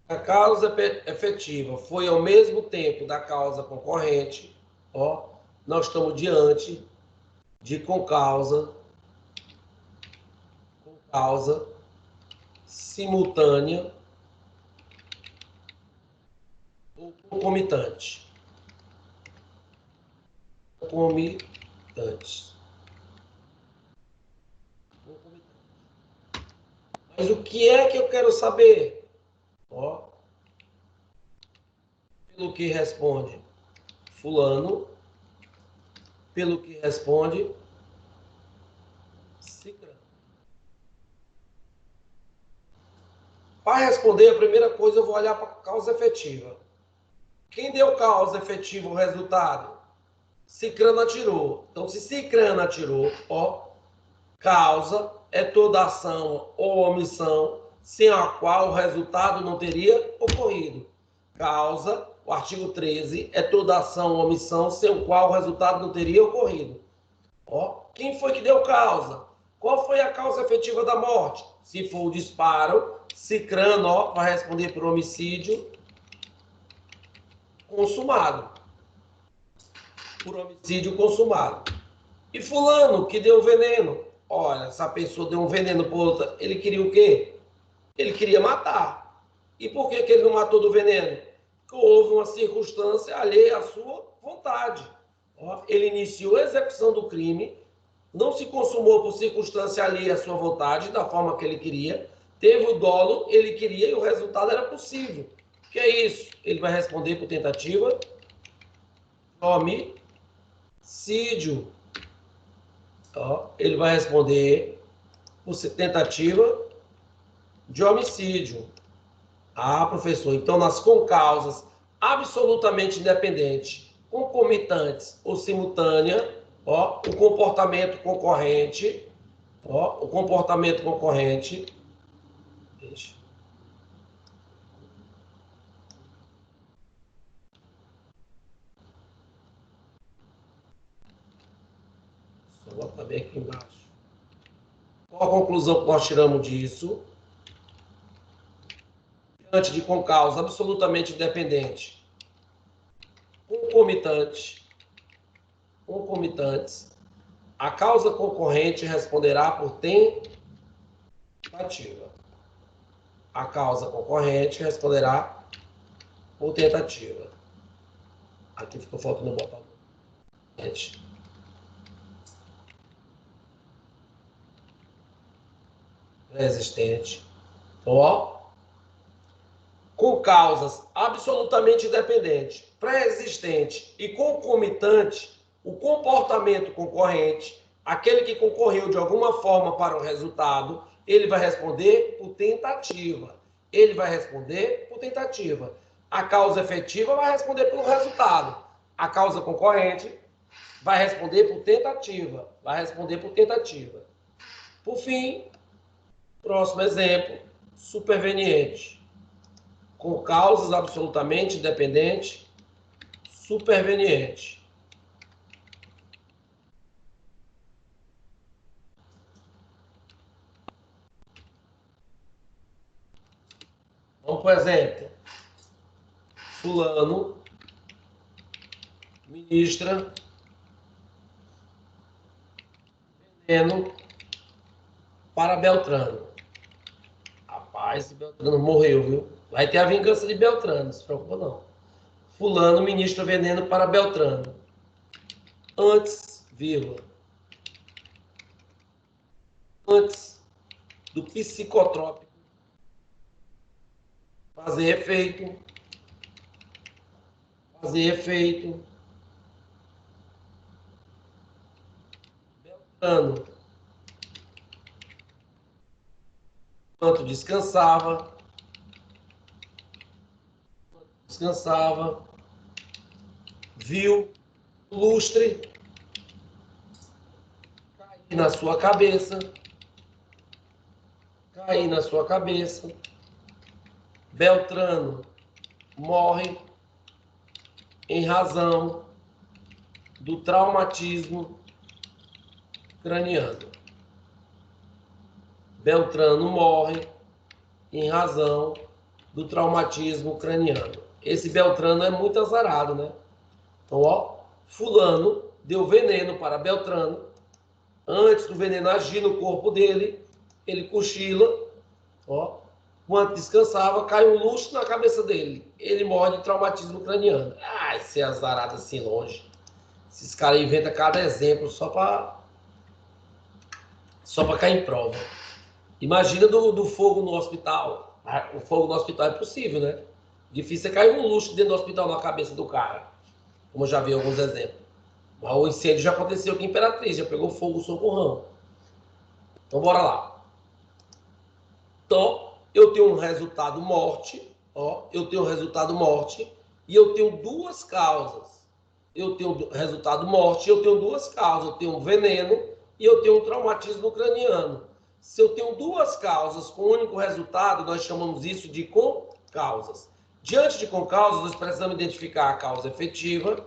A causa efetiva foi ao mesmo tempo da causa concorrente, ó, nós estamos diante de concausa simultânea ou concomitante. Mas o que é que eu quero saber? Ó, pelo que responde fulano, pelo que responde ciclano. Para responder, a primeira coisa eu vou olhar para a causa efetiva. Quem deu causa efetiva o resultado? Cicrano atirou. Então, se Cicrano atirou, ó, causa é toda ação ou omissão sem a qual o resultado não teria ocorrido. Causa, o artigo 13, é toda ação ou omissão sem o qual o resultado não teria ocorrido. Ó, quem foi que deu causa? Qual foi a causa efetiva da morte? Se for o disparo, Cicrano, ó, vai responder por homicídio consumado. Por homicídio consumado. E fulano, que deu veneno? Olha, essa pessoa deu um veneno para outra. Ele queria o quê? Ele queria matar. E por que ele não matou do veneno? Porque houve uma circunstância alheia à sua vontade. Ó, ele iniciou a execução do crime, não se consumou por circunstância alheia à sua vontade, da forma que ele queria, teve o dolo, ele queria e o resultado era possível. O que é isso? Ele vai responder por tentativa de homicídio. Ó, ele vai responder por tentativa de homicídio. Ah, professor, então nas concausas absolutamente independentes, concomitantes ou simultânea, ó, o comportamento concorrente, deixa eu botar bem aqui embaixo. Qual a conclusão que nós tiramos disso? Diante de concausa absolutamente independente, concomitantes, a causa concorrente responderá por tentativa. A causa concorrente responderá por tentativa. Aqui ficou faltando botar. Pré-existente. Ó, com causas absolutamente independentes, pré-existente e concomitante, o comportamento concorrente, aquele que concorreu de alguma forma para o resultado, ele vai responder por tentativa. Ele vai responder por tentativa. A causa efetiva vai responder pelo resultado. A causa concorrente vai responder por tentativa. Por fim, próximo exemplo, superveniente. Com causas absolutamente independentes, superveniente. Vamos, por exemplo, fulano ministra veneno para Beltrano. Rapaz, Beltrano morreu, viu? Vai ter a vingança de Beltrano, não se preocupa não. Fulano ministra veneno para Beltrano. Antes, vírgula. Antes do psicotrópico fazer efeito, Beltrano, enquanto descansava, descansava, viu o lustre cair na sua cabeça, Beltrano morre em razão do traumatismo craniano. Beltrano morre em razão do traumatismo craniano. Esse Beltrano é muito azarado, né? Então, ó, fulano deu veneno para Beltrano. Antes do veneno agir no corpo dele, ele cochila, ó, enquanto descansava, cai um lustre na cabeça dele. Ele morre de traumatismo craniano. Ah, esse é azarado assim longe. Esses caras inventam cada exemplo só para cair em prova. Imagina do fogo no hospital. O fogo no hospital é possível, né? Difícil é cair um lustre dentro do hospital na cabeça do cara. Como eu já vi alguns exemplos. Mas o incêndio já aconteceu aqui em Imperatriz, já pegou fogo, socorrão. Então, bora lá. Então, eu tenho um resultado morte, ó, eu tenho um resultado morte, e eu tenho duas causas. Eu tenho resultado morte, eu tenho duas causas. Eu tenho um veneno e eu tenho um traumatismo craniano. Se eu tenho duas causas com um único resultado, nós chamamos isso de concausas. Diante de concausas, nós precisamos identificar a causa efetiva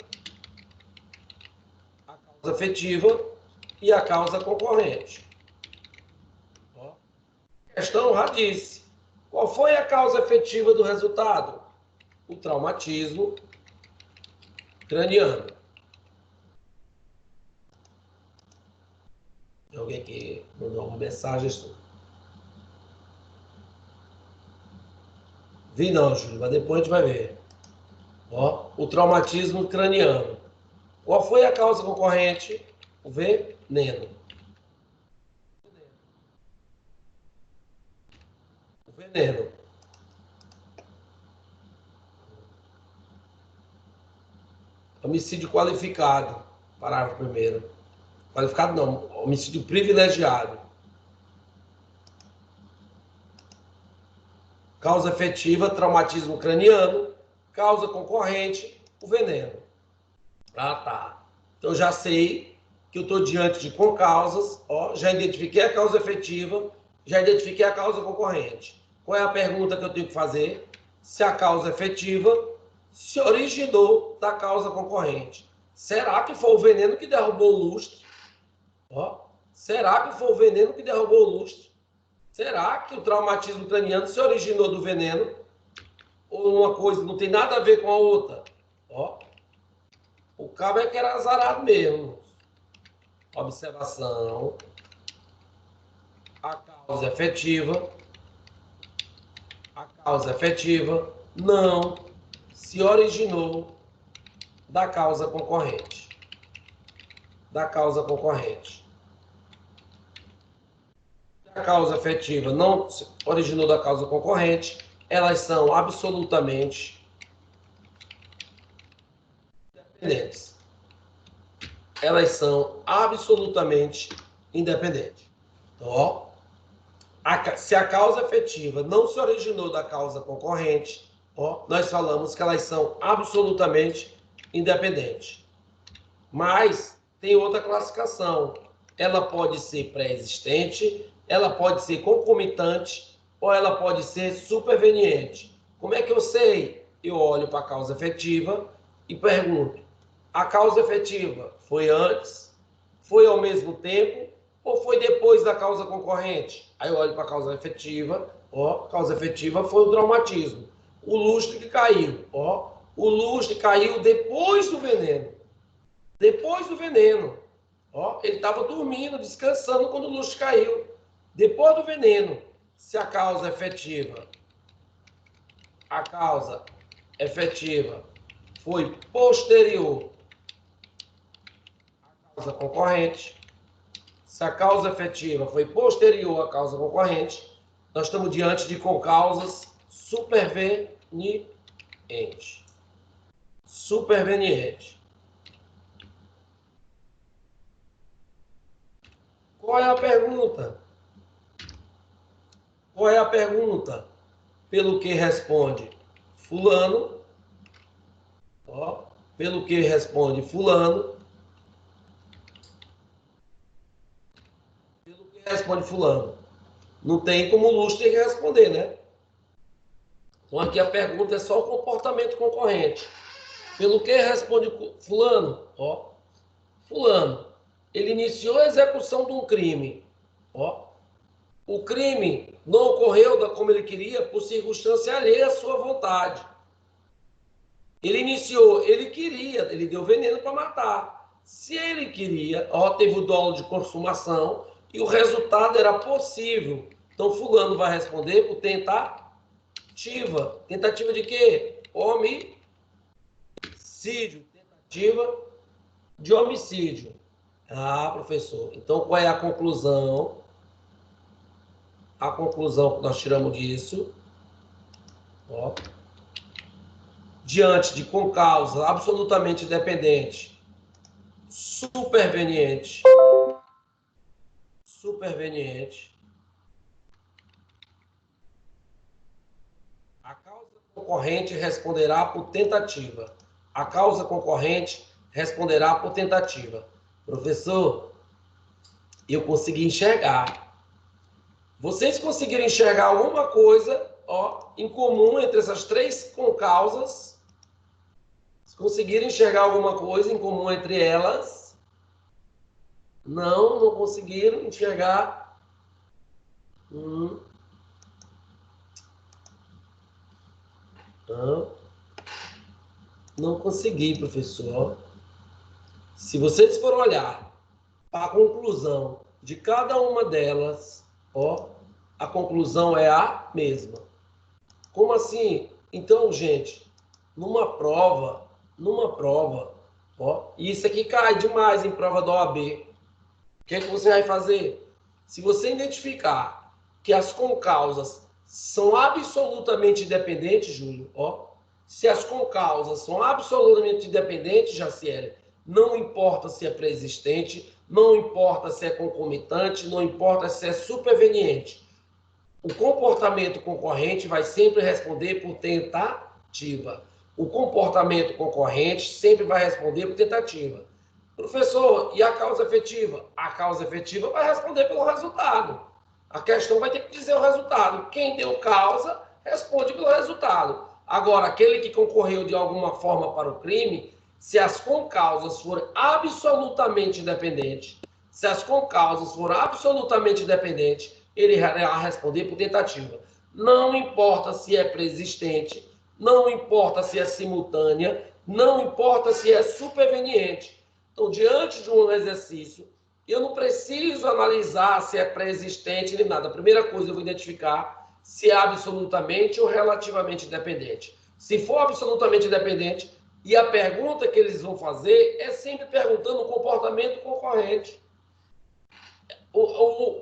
e a causa concorrente. Ó. A questão já disse. Qual foi a causa efetiva do resultado? O traumatismo craniano. Tem alguém que mandou uma mensagem? Vi não, Júlio, mas depois a gente vai ver. Ó, o traumatismo craniano. Qual foi a causa concorrente? O veneno. O veneno. Homicídio qualificado. Parágrafo 1º. Qualificado não, homicídio privilegiado. Causa efetiva, traumatismo craniano. Causa concorrente, o veneno. Ah, tá. Então, já sei que eu estou diante de concausas, ó, já identifiquei a causa efetiva, já identifiquei a causa concorrente. Qual é a pergunta que eu tenho que fazer? Se a causa efetiva se originou da causa concorrente. Será que foi o veneno que derrubou o lustre? Ó, será que foi o veneno que derrubou o lustre? Será que o traumatismo craniano se originou do veneno? Ou uma coisa não tem nada a ver com a outra? Ó, o cabo é que era azarado mesmo. Observação. A causa efetiva não se originou da causa concorrente. A causa efetiva não se originou da causa concorrente, elas são absolutamente independentes. Então, ó, se a causa efetiva não se originou da causa concorrente, ó, nós falamos que elas são absolutamente independentes. Mas tem outra classificação. Ela pode ser pré-existente, ela pode ser concomitante ou ela pode ser superveniente. Como é que eu sei? Eu olho para a causa efetiva e pergunto: a causa efetiva foi antes, foi ao mesmo tempo ou foi depois da causa concorrente? Aí eu olho para a causa efetiva, ó, causa efetiva foi o traumatismo. O lustre que caiu, ó, o lustre caiu depois do veneno. Ó, ele estava dormindo, descansando quando o lustre caiu. Depois do veneno, se a causa efetiva foi posterior à causa concorrente, se a causa efetiva foi posterior à causa concorrente, nós estamos diante de concausas supervenientes. Qual é a pergunta? Pelo que responde fulano, Ó, pelo que responde fulano. Pelo que responde fulano. Não tem como o Lustig responder, né? Então aqui a pergunta é só o comportamento concorrente. Pelo que responde fulano? Ó, fulano, ele iniciou a execução de um crime. Ó, o crime não ocorreu como ele queria por circunstância alheia à sua vontade. Ele iniciou, ele queria, ele deu veneno para matar. Se ele queria, ó, teve o dolo de consumação e o resultado era possível. Então fulano vai responder por tentativa. Tentativa de quê? Homicídio. Tentativa de homicídio. Ah, professor. Então qual é a conclusão? A conclusão que nós tiramos disso, ó, diante de concausa absolutamente dependente, superveniente, a causa concorrente responderá por tentativa. A causa concorrente responderá por tentativa. Professor, eu consegui enxergar. Vocês conseguiram enxergar alguma coisa, ó, em comum entre essas três concausas? Conseguiram enxergar alguma coisa em comum entre elas? Não conseguiram enxergar. Não consegui, professor. Se vocês forem olhar a conclusão de cada uma delas, ó, a conclusão é a mesma. Como assim? Então, gente, numa prova, ó, e isso aqui cai demais em prova da OAB. O que é que você vai fazer? Se você identificar que as concausas são absolutamente dependentes, Júlio, ó, se as concausas são absolutamente dependentes, Jaciele, não importa se é pré-existente, não importa se é concomitante, não importa se é superveniente. O comportamento concorrente vai sempre responder por tentativa. O comportamento concorrente sempre vai responder por tentativa. Professor, e a causa efetiva? A causa efetiva vai responder pelo resultado. A questão vai ter que dizer o resultado. Quem deu causa, responde pelo resultado. Agora, aquele que concorreu de alguma forma para o crime, se as concausas forem absolutamente independentes, ele irá responder por tentativa. Não importa se é preexistente, não importa se é simultânea, não importa se é superveniente. Então, diante de um exercício, eu não preciso analisar se é pré-existente nem nada. A primeira coisa, eu vou identificar se é absolutamente ou relativamente dependente. Se for absolutamente dependente, e a pergunta que eles vão fazer é sempre perguntando o comportamento concorrente.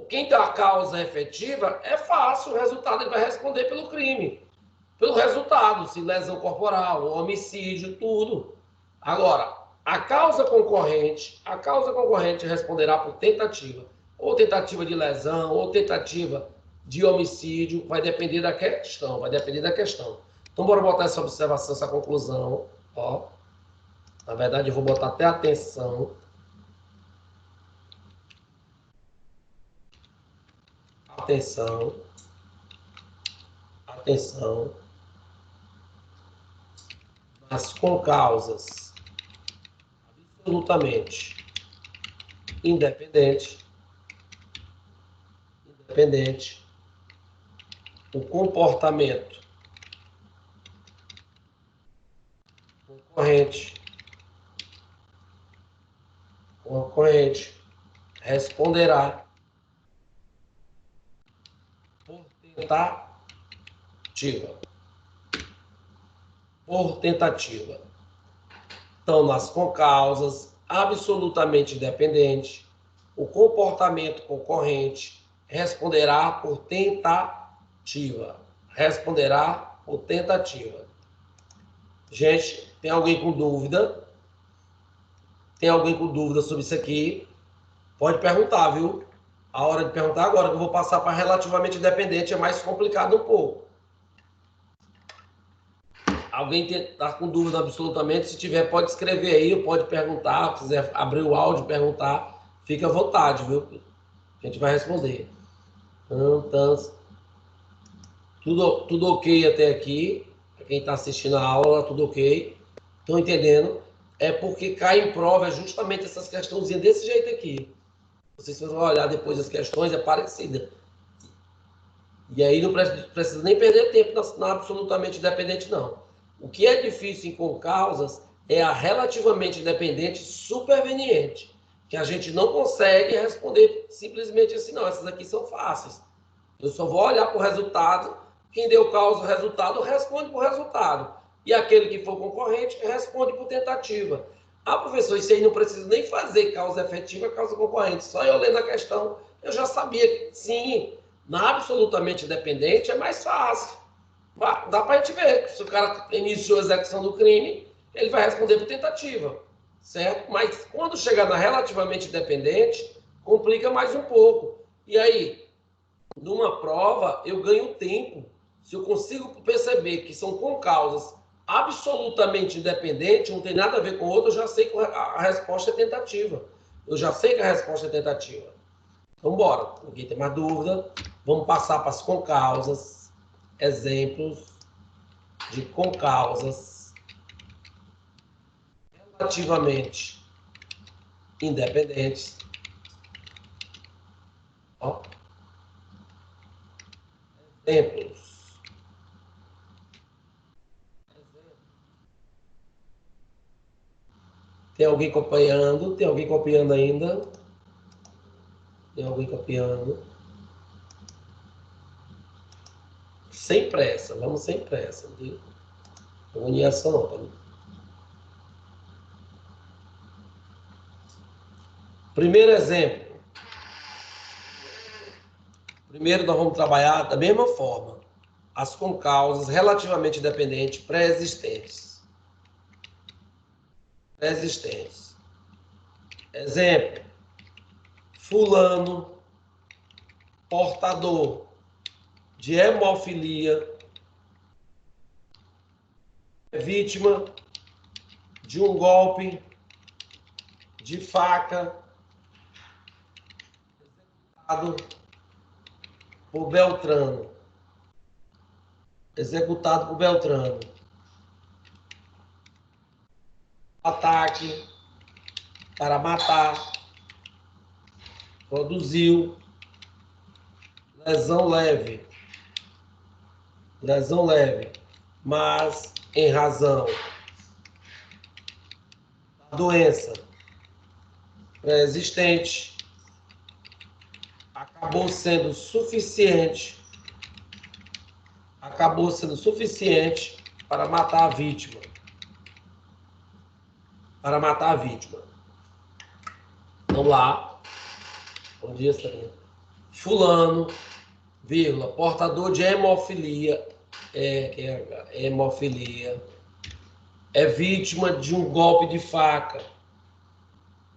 Quem dá a causa efetiva é fácil, o resultado ele vai responder pelo crime, pelo resultado, se lesão corporal, homicídio, tudo. Agora, a causa concorrente responderá por tentativa, ou tentativa de lesão, ou tentativa de homicídio, vai depender da questão, Então, bora botar essa observação, essa conclusão, ó. Na verdade, eu vou botar até atenção. Atenção. As concausas absolutamente independente, o comportamento concorrente responderá por tentativa. Então, nas concausas absolutamente dependentes, o comportamento concorrente responderá por tentativa. Gente, tem alguém com dúvida? Sobre isso aqui? Pode perguntar, viu? A hora de perguntar agora, que eu vou passar para relativamente dependente, é mais complicado um pouco. alguém está com dúvida absolutamente, se tiver, pode escrever aí, pode perguntar, se quiser abrir o áudio e perguntar, fica à vontade, viu? A gente vai responder. Então, tudo ok até aqui. Para quem está assistindo a aula, tudo ok. Estão entendendo? É porque cai em prova é justamente essas questãozinhas desse jeito aqui. Vocês vão olhar depois as questões, é parecida. E aí não precisa nem perder tempo na absolutamente dependente, não. O que é difícil em concausas é a relativamente dependente superveniente, que a gente não consegue responder simplesmente assim, não. Essas aqui são fáceis. Eu só vou olhar para o resultado, quem deu causa o resultado responde por resultado. E aquele que for concorrente responde por tentativa. Ah, professor, isso aí não precisa nem fazer causa efetiva, causa concorrente. Só eu lendo a questão, eu já sabia que sim, na absolutamente dependente é mais fácil. Dá para a gente ver que se o cara iniciou a execução do crime, ele vai responder por tentativa, certo? Mas quando chegar na relativamente dependente, complica mais um pouco. E aí, numa prova, eu ganho tempo. Se eu consigo perceber que são concausas absolutamente independentes, não tem nada a ver com o outro, eu já sei que a resposta é tentativa. Eu já sei que a resposta é tentativa. Então, bora. Ninguém tem mais dúvida. Vamos passar para as concausas. Exemplos de concausas relativamente independentes. Ó. Exemplos. Tem alguém acompanhando? Tem alguém copiando ainda? Tem alguém copiando? Sem pressa, vamos sem pressa. Viu? Uniação não. Primeiro exemplo. Primeiro nós vamos trabalhar da mesma forma. As concausas relativamente dependentes pré-existentes. Pré-existentes. Exemplo. Fulano, portador de hemofilia, é vítima de um golpe de faca executado por Beltrano. Executado por Beltrano. Ataque para matar. Produziu lesão leve. Lesão leve. Mas, em razão da doença pré-existente, acabou sendo suficiente para matar a vítima. Para matar a vítima. Vamos lá. Bom dia, Sarinha. Fulano, vírgula, portador de hemofilia, hemofilia, é vítima de um golpe de faca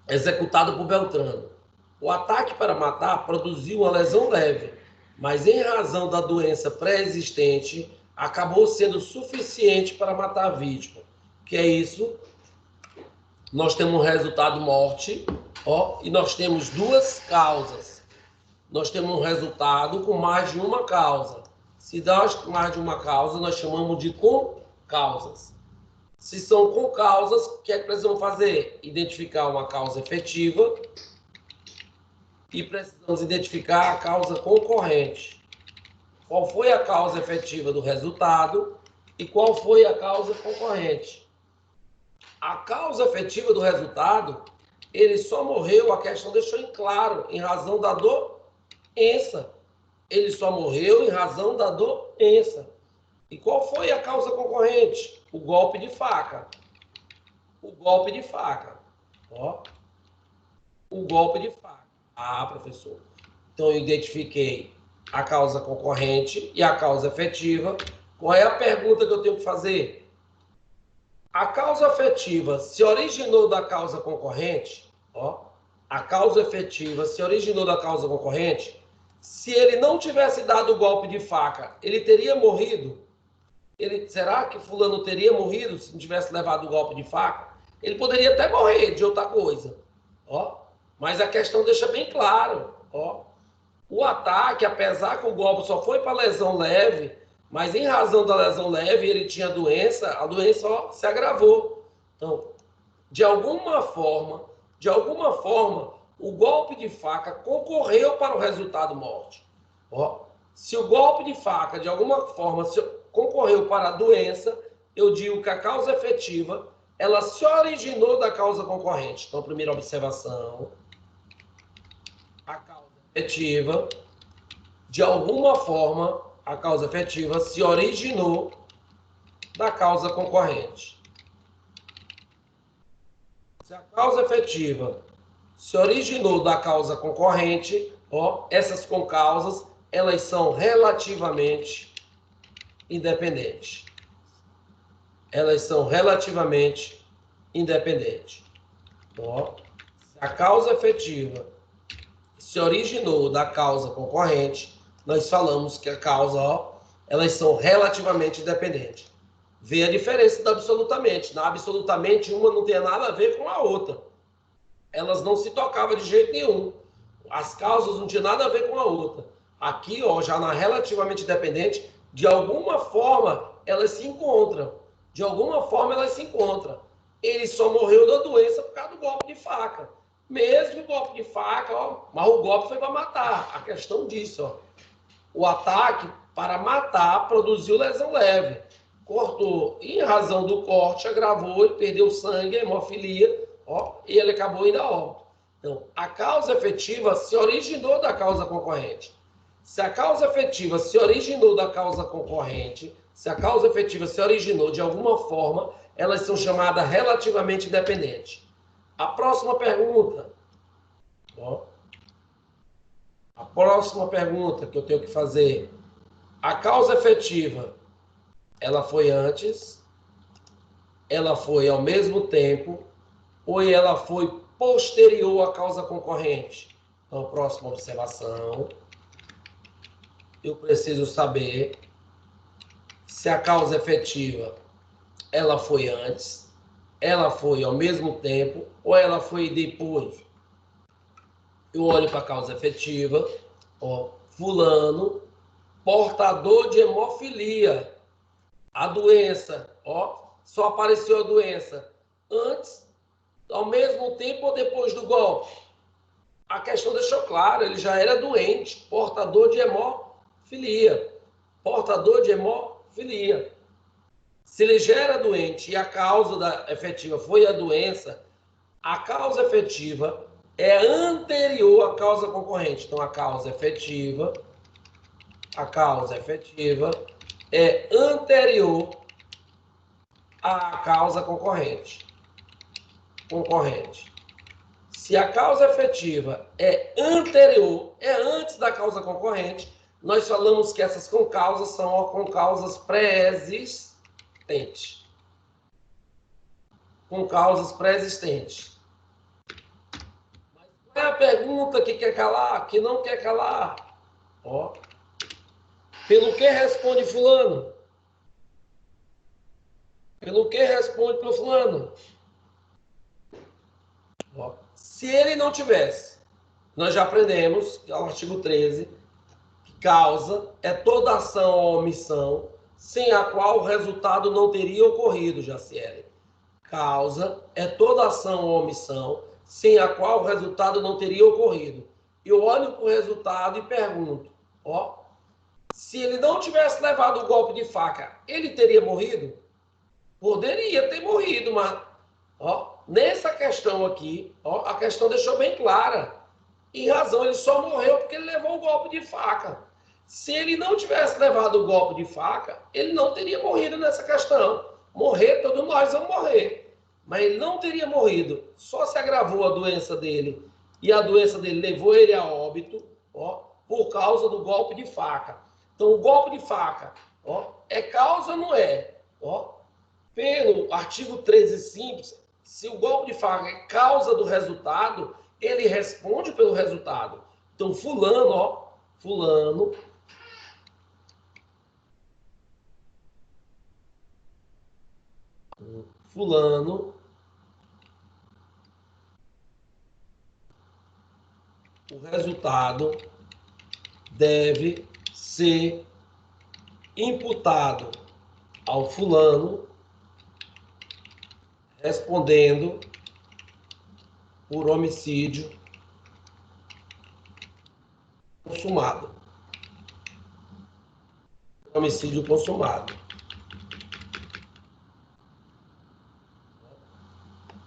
executado por Beltrano. O ataque para matar produziu uma lesão leve, mas em razão da doença pré-existente, acabou sendo suficiente para matar a vítima. Que é isso? Nós temos um resultado morte, ó, e nós temos duas causas. Nós temos um resultado com mais de uma causa. Se dá mais de uma causa, nós chamamos de concausas. Se são concausas, o que é que precisamos fazer? Identificar uma causa efetiva e precisamos identificar a causa concorrente. Qual foi a causa efetiva do resultado e qual foi a causa concorrente? A causa efetiva do resultado, ele só morreu, a questão deixou em claro, em razão da doença. Ele só morreu em razão da doença. E qual foi a causa concorrente? O golpe de faca. O golpe de faca. Ó. O golpe de faca. Ah, professor. Então, eu identifiquei a causa concorrente e a causa efetiva. Qual é a pergunta que eu tenho que fazer? A causa efetiva se originou da causa concorrente, ó. A causa efetiva se originou da causa concorrente. Se ele não tivesse dado o golpe de faca, ele teria morrido? será que fulano teria morrido se não tivesse levado o golpe de faca? Ele poderia até morrer de outra coisa. Ó, mas a questão deixa bem claro. Ó, o ataque, apesar que o golpe só foi para lesão leve, mas em razão da lesão leve ele tinha doença, a doença ó, se agravou. Então, de alguma forma, o golpe de faca concorreu para o resultado morte. Ó, se o golpe de faca, de alguma forma, concorreu para a doença, eu digo que a causa efetiva, ela se originou da causa concorrente. Então, primeira observação, a causa efetiva, de alguma forma, a causa efetiva se originou da causa concorrente. Se a causa efetiva se originou da causa concorrente, ó, essas concausas, elas são relativamente independentes. Elas são relativamente independentes. Ó, se a causa efetiva se originou da causa concorrente, nós falamos que a causa, ó, elas são relativamente independentes. Vê a diferença da absolutamente. Na absolutamente, uma não tem nada a ver com a outra. Elas não se tocavam de jeito nenhum. As causas não tinham nada a ver com a outra. Aqui, ó, já na relativamente dependente, de alguma forma, elas se encontram. De alguma forma, elas se encontram. Ele só morreu da doença por causa do golpe de faca. Mesmo o golpe de faca, ó, mas o golpe foi para matar. A questão disso, ó. O ataque para matar produziu lesão leve. Cortou. Em razão do corte, agravou, ele perdeu sangue, hemofilia, ó, e ele acabou indo a óbito. Então, a causa efetiva se originou da causa concorrente. Se a causa efetiva se originou da causa concorrente, se a causa efetiva se originou de alguma forma, elas são chamadas relativamente dependentes. A próxima pergunta. Ó, a próxima pergunta que eu tenho que fazer. A causa efetiva, ela foi antes, ela foi ao mesmo tempo, ou ela foi posterior à causa concorrente? Então, próxima observação. Eu preciso saber se a causa efetiva, ela foi antes, ela foi ao mesmo tempo, ou ela foi depois. Eu olho para a causa efetiva, ó, fulano, portador de hemofilia. A doença, ó, só apareceu a doença antes, ao mesmo tempo ou depois do golpe. A questão deixou claro, ele já era doente, portador de hemofilia. Portador de hemofilia. Se ele já era doente e a causa efetiva foi a doença, a causa efetiva é anterior à causa concorrente. Então, a causa efetiva é anterior à causa concorrente. Se a causa efetiva é anterior, é antes da causa concorrente, nós falamos que essas concausas são concausas pré-existentes. Concausas pré-existentes. Mas qual é a pergunta que quer calar, que não quer calar? Ó. Pelo que responde fulano? Pelo que responde para o fulano? Ó. Se ele não tivesse, nós já aprendemos, que é o artigo 13, que causa é toda ação ou omissão sem a qual o resultado não teria ocorrido, Jaciele. Causa é toda ação ou omissão sem a qual o resultado não teria ocorrido. Eu olho para o resultado e pergunto, ó, se ele não tivesse levado o golpe de faca, ele teria morrido? Poderia ter morrido, mas ó, nessa questão aqui, ó, a questão deixou bem clara. Em razão, ele só morreu porque ele levou o golpe de faca. Se ele não tivesse levado o golpe de faca, ele não teria morrido nessa questão. Morrer, todos nós vamos morrer. Mas ele não teria morrido. Só se agravou a doença dele. E a doença dele levou ele a óbito, ó, por causa do golpe de faca. Então, o golpe de faca, ó, é causa ou não é? Ó, pelo artigo 13 simples, se o golpe de faca é causa do resultado, ele responde pelo resultado. Então, fulano, ó, fulano fulano, o resultado deve ser imputado ao fulano, respondendo por homicídio consumado. Homicídio consumado.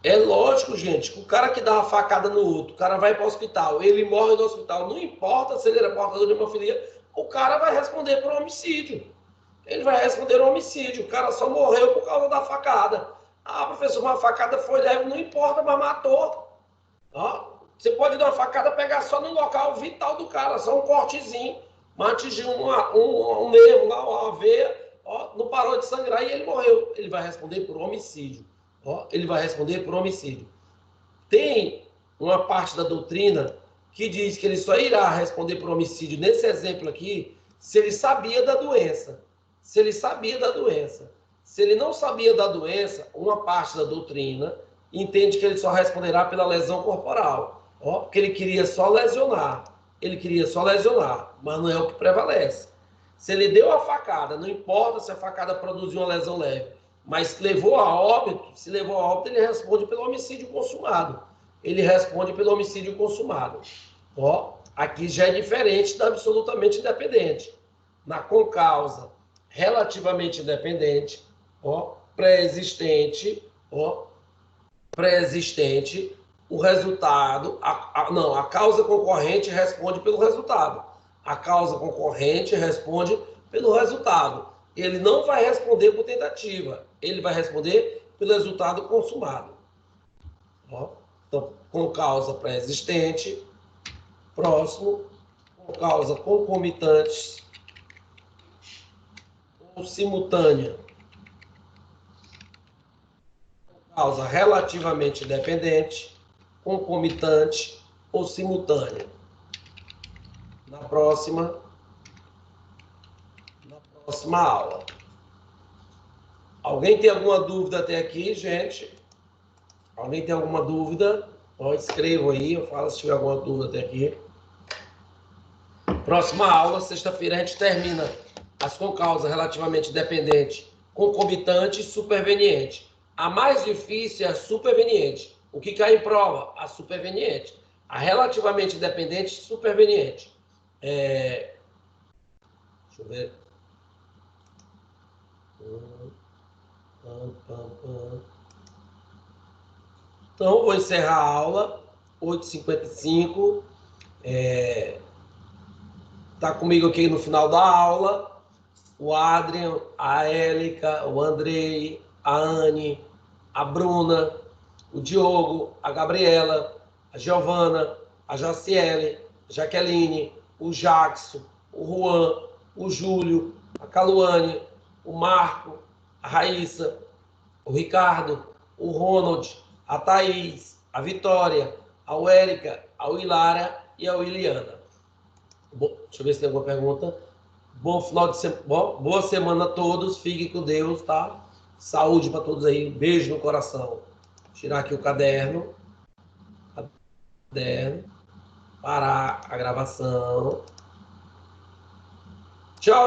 É lógico, gente, que o cara que dá uma facada no outro, o cara vai para o hospital, ele morre no hospital, não importa se ele era portador de hemofilia, o cara vai responder por homicídio. Ele vai responder por homicídio. O cara só morreu por causa da facada. Ah, professor, uma facada foi leve, não importa, mas matou. Ó, você pode dar uma facada, pegar só no local vital do cara, só um cortezinho, mas atingiu um nervo lá, uma veia, ó, não parou de sangrar e ele morreu. Ele vai responder por homicídio. Ó, ele vai responder por homicídio. Tem uma parte da doutrina que diz que ele só irá responder por homicídio, nesse exemplo aqui, se ele sabia da doença. Se ele sabia da doença. Se ele não sabia da doença, uma parte da doutrina entende que ele só responderá pela lesão corporal. Ó, porque ele queria só lesionar. Ele queria só lesionar, mas não é o que prevalece. Se ele deu a facada, não importa se a facada produziu uma lesão leve, mas levou a óbito, se levou a óbito, ele responde pelo homicídio consumado. Ele responde pelo homicídio consumado. Ó, aqui já é diferente da absolutamente independente. Na concausa relativamente independente, ó, pré-existente, o resultado, a causa concorrente responde pelo resultado. A causa concorrente responde pelo resultado. Ele não vai responder por tentativa, ele vai responder pelo resultado consumado. Ó, então, com causa pré-existente, próximo, com causa concomitante ou simultânea, com causa relativamente independente, concomitante ou simultânea. Na próxima aula. Alguém tem alguma dúvida até aqui, gente? Alguém tem alguma dúvida? Escreva aí, eu falo se tiver alguma dúvida até aqui. Próxima aula, sexta-feira, a gente termina as concausas relativamente dependente, concomitante e superveniente. A mais difícil é a superveniente. O que cai em prova? A superveniente. A relativamente dependente, superveniente. Deixa eu ver. Então, vou encerrar a aula, 8h55. Tá comigo aqui no final da aula o Adrian, a Élica, o Andrei, a Anne, a Bruna, o Diogo, a Gabriela, a Giovana, a Jaciele, a Jaqueline, o Jackson, o Juan, o Júlio, a Caluane, o Marco, a Raíssa, o Ricardo, o Ronald, a Thaís, a Vitória, a Érica, a Wilara e a Wiliana. Deixa eu ver se tem alguma pergunta. Bom final de semana, boa semana a todos, fiquem com Deus, tá? Saúde para todos aí, beijo no coração. Vou tirar aqui o caderno. Parar a gravação. Tchau,